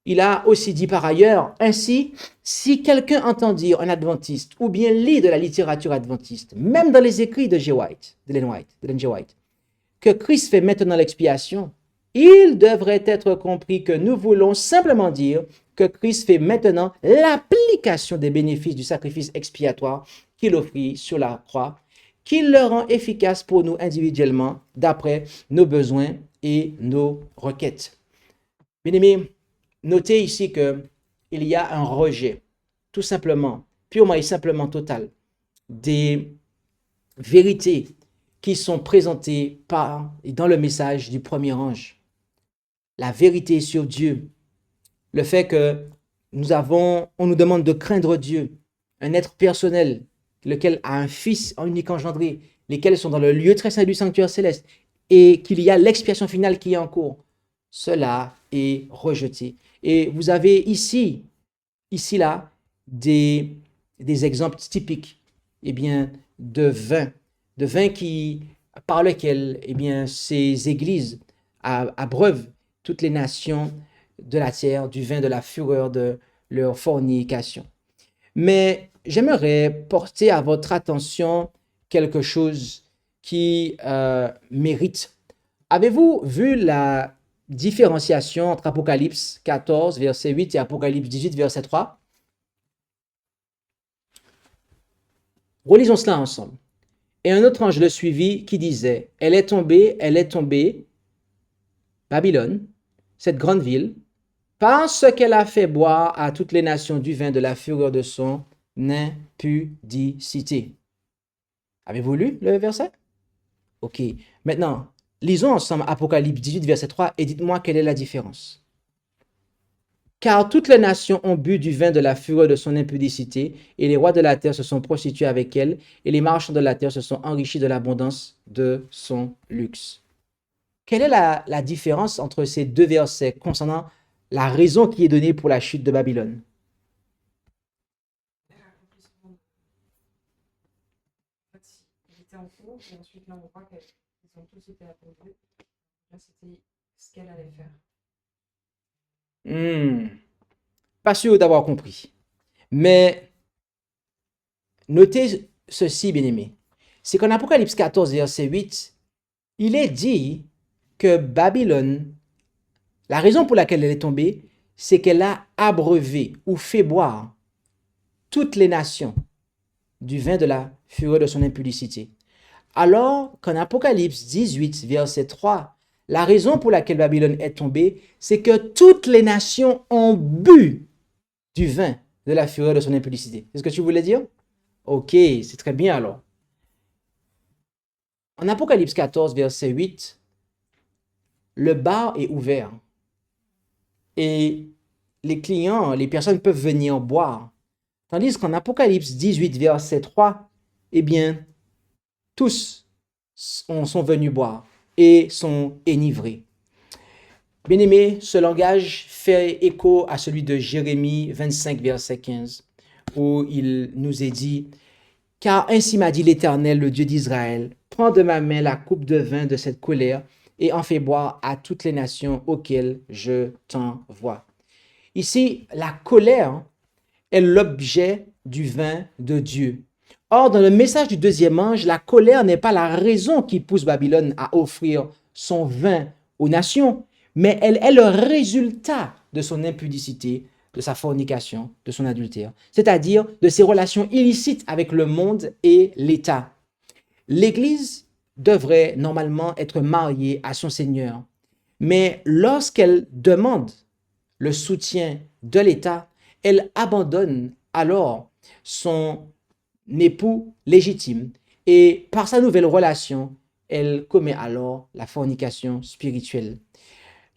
Il a aussi dit par ailleurs: ainsi, si quelqu'un entend dire un adventiste ou bien lit de la littérature adventiste, même dans les écrits de Ellen G. White, que Christ fait maintenant l'expiation, il devrait être compris que nous voulons simplement dire que Christ fait maintenant l'application des bénéfices du sacrifice expiatoire qu'il offrit sur la croix, qu'il le rend efficace pour nous individuellement d'après nos besoins et nos requêtes. Bien-aimés, notez ici qu'il y a un rejet, tout simplement, purement et simplement total, des vérités qui sont présentées dans le message du premier ange. La vérité sur Dieu, le fait que on nous demande de craindre Dieu, un être personnel, lequel a un fils unique engendré, lesquels sont dans le lieu très saint du sanctuaire céleste, et qu'il y a l'expiation finale qui est en cours. Cela est rejeté. Et vous avez ici là, des exemples typiques, eh bien, de vin par lequel, eh bien, ces églises abreuvent toutes les nations de la terre du vin de la fureur de leur fornication. Mais j'aimerais porter à votre attention quelque chose qui mérite. Avez-vous vu la différenciation entre Apocalypse 14, verset 8 et Apocalypse 18, verset 3? Relisons cela ensemble. Et un autre ange le suivit qui disait: elle est tombée, Babylone, cette grande ville, parce qu'elle a fait boire à toutes les nations du vin de la fureur de son impudicité. Avez-vous lu le verset? Ok. Maintenant, lisons ensemble Apocalypse 18, verset 3 et dites-moi quelle est la différence. Car toutes les nations ont bu du vin de la fureur de son impudicité, et les rois de la terre se sont prostitués avec elle, et les marchands de la terre se sont enrichis de l'abondance de son luxe. Quelle est la différence entre ces deux versets concernant la raison qui est donnée pour la chute de Babylone? En fait, il était en cours, et ensuite là on voit qu'ils ont tous été appauvris. Là c'était ce qu'elle allait faire. Pas sûr d'avoir compris. Mais notez ceci, bien-aimés. C'est qu'en Apocalypse 14, verset 8, il est dit que Babylone, la raison pour laquelle elle est tombée, c'est qu'elle a abreuvé ou fait boire toutes les nations du vin de la fureur de son impudicité. Alors qu'en Apocalypse 18, verset 3, la raison pour laquelle Babylone est tombée, c'est que toutes les nations ont bu du vin de la fureur de son impudicité. C'est ce que tu voulais dire? Ok, c'est très bien alors. En Apocalypse 14, verset 8, le bar est ouvert et les clients, les personnes peuvent venir boire. Tandis qu'en Apocalypse 18, verset 3, eh bien, tous sont venus boire et sont enivrés. Bien-aimé, ce langage fait écho à celui de Jérémie 25, verset 15, où il nous est dit « Car ainsi m'a dit l'Éternel, le Dieu d'Israël, prends de ma main la coupe de vin de cette colère et en fais boire à toutes les nations auxquelles je t'envoie. » Ici, la colère est l'objet du vin de Dieu. Or, dans le message du deuxième ange, la colère n'est pas la raison qui pousse Babylone à offrir son vin aux nations, mais elle est le résultat de son impudicité, de sa fornication, de son adultère, c'est-à-dire de ses relations illicites avec le monde et l'État. L'Église devrait normalement être mariée à son Seigneur, mais lorsqu'elle demande le soutien de l'État, elle abandonne alors son époux légitime et par sa nouvelle relation, elle commet alors la fornication spirituelle.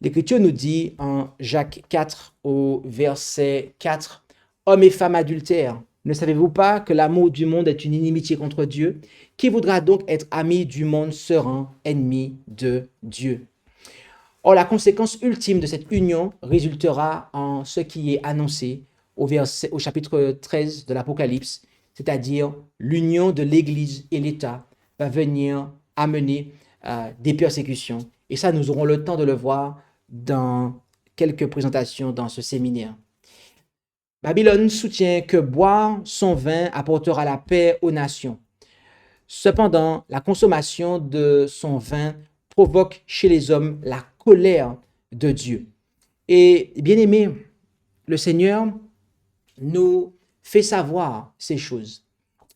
L'Écriture nous dit en Jacques 4 au verset 4, « Hommes et femmes adultères, ne savez-vous pas que l'amour du monde est une inimitié contre Dieu? Qui voudra donc être ami du monde se rend ennemi de Dieu. » Or, la conséquence ultime de cette union résultera en ce qui est annoncé au chapitre 13 de l'Apocalypse, c'est-à-dire l'union de l'Église et l'État va venir amener des persécutions. Et ça, nous aurons le temps de le voir dans quelques présentations dans ce séminaire. Babylone soutient que boire son vin apportera la paix aux nations. Cependant, la consommation de son vin provoque chez les hommes la colère de Dieu. Et bien aimé, le Seigneur nous fait savoir ces choses.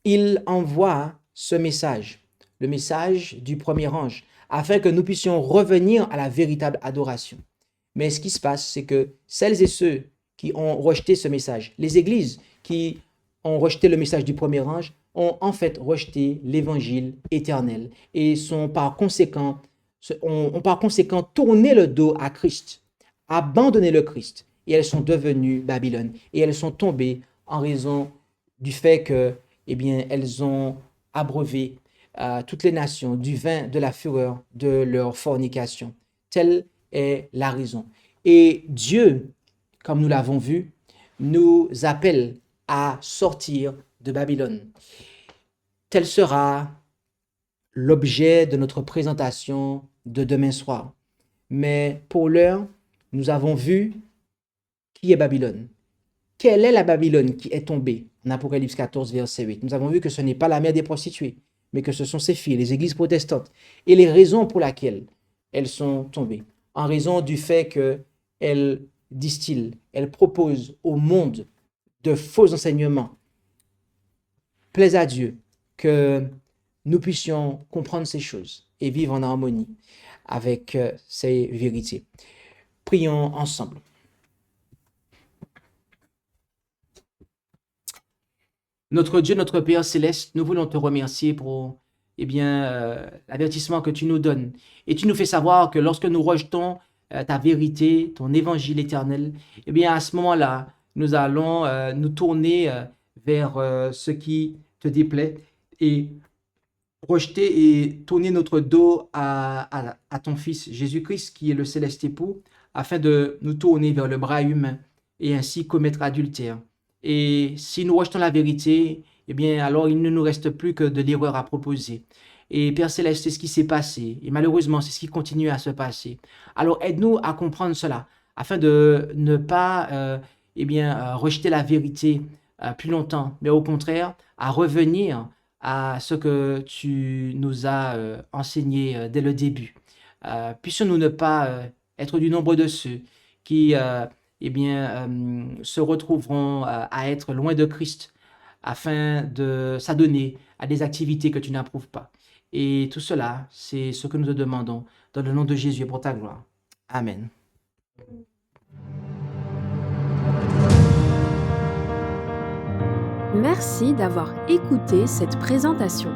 Il envoie ce message, le message du premier ange, afin que nous puissions revenir à la véritable adoration. Mais ce qui se passe, c'est que celles et ceux qui ont rejeté ce message, les églises qui ont rejeté le message du premier ange, ont en fait rejeté l'évangile éternel et ont par conséquent tourné le dos à Christ, abandonné le Christ, et elles sont devenues Babylone, et elles sont tombées en raison du fait que, eh bien, elles ont abreuvé toutes les nations du vin de la fureur de leur fornication. Telle est la raison. Et Dieu, comme nous l'avons vu, nous appelle à sortir de Babylone. Tel sera l'objet de notre présentation de demain soir. Mais pour l'heure, nous avons vu qui est Babylone. Quelle est la Babylone qui est tombée? En Apocalypse 14, verset 8. Nous avons vu que ce n'est pas la mère des prostituées, mais que ce sont ses filles, les églises protestantes. Et les raisons pour lesquelles elles sont tombées. En raison du fait qu'elles distillent, elles proposent au monde de faux enseignements. Plaise à Dieu que nous puissions comprendre ces choses et vivre en harmonie avec ces vérités. Prions ensemble. Notre Dieu, notre Père céleste, nous voulons te remercier pour l'avertissement que tu nous donnes. Et tu nous fais savoir que lorsque nous rejetons ta vérité, ton évangile éternel, eh bien à ce moment-là, nous allons nous tourner vers ce qui te déplaît et rejeter et tourner notre dos à ton Fils Jésus-Christ, qui est le céleste époux, afin de nous tourner vers le bras humain et ainsi commettre adultère. Et si nous rejetons la vérité, eh bien alors il ne nous reste plus que de l'erreur à proposer. Et Père Céleste, c'est ce qui s'est passé. Et malheureusement, c'est ce qui continue à se passer. Alors aide-nous à comprendre cela, afin de ne pas rejeter la vérité plus longtemps, mais au contraire, à revenir à ce que tu nous as enseigné dès le début. Puissions-nous ne pas être du nombre de ceux qui se retrouveront à être loin de Christ, afin de s'adonner à des activités que tu n'approuves pas. Et tout cela, c'est ce que nous te demandons dans le nom de Jésus et pour ta gloire. Amen. Merci d'avoir écouté cette présentation.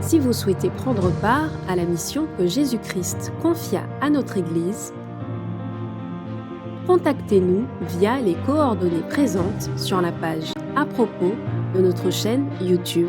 Si vous souhaitez prendre part à la mission que Jésus-Christ confia à notre Église, contactez-nous via les coordonnées présentes sur la page à propos de notre chaîne YouTube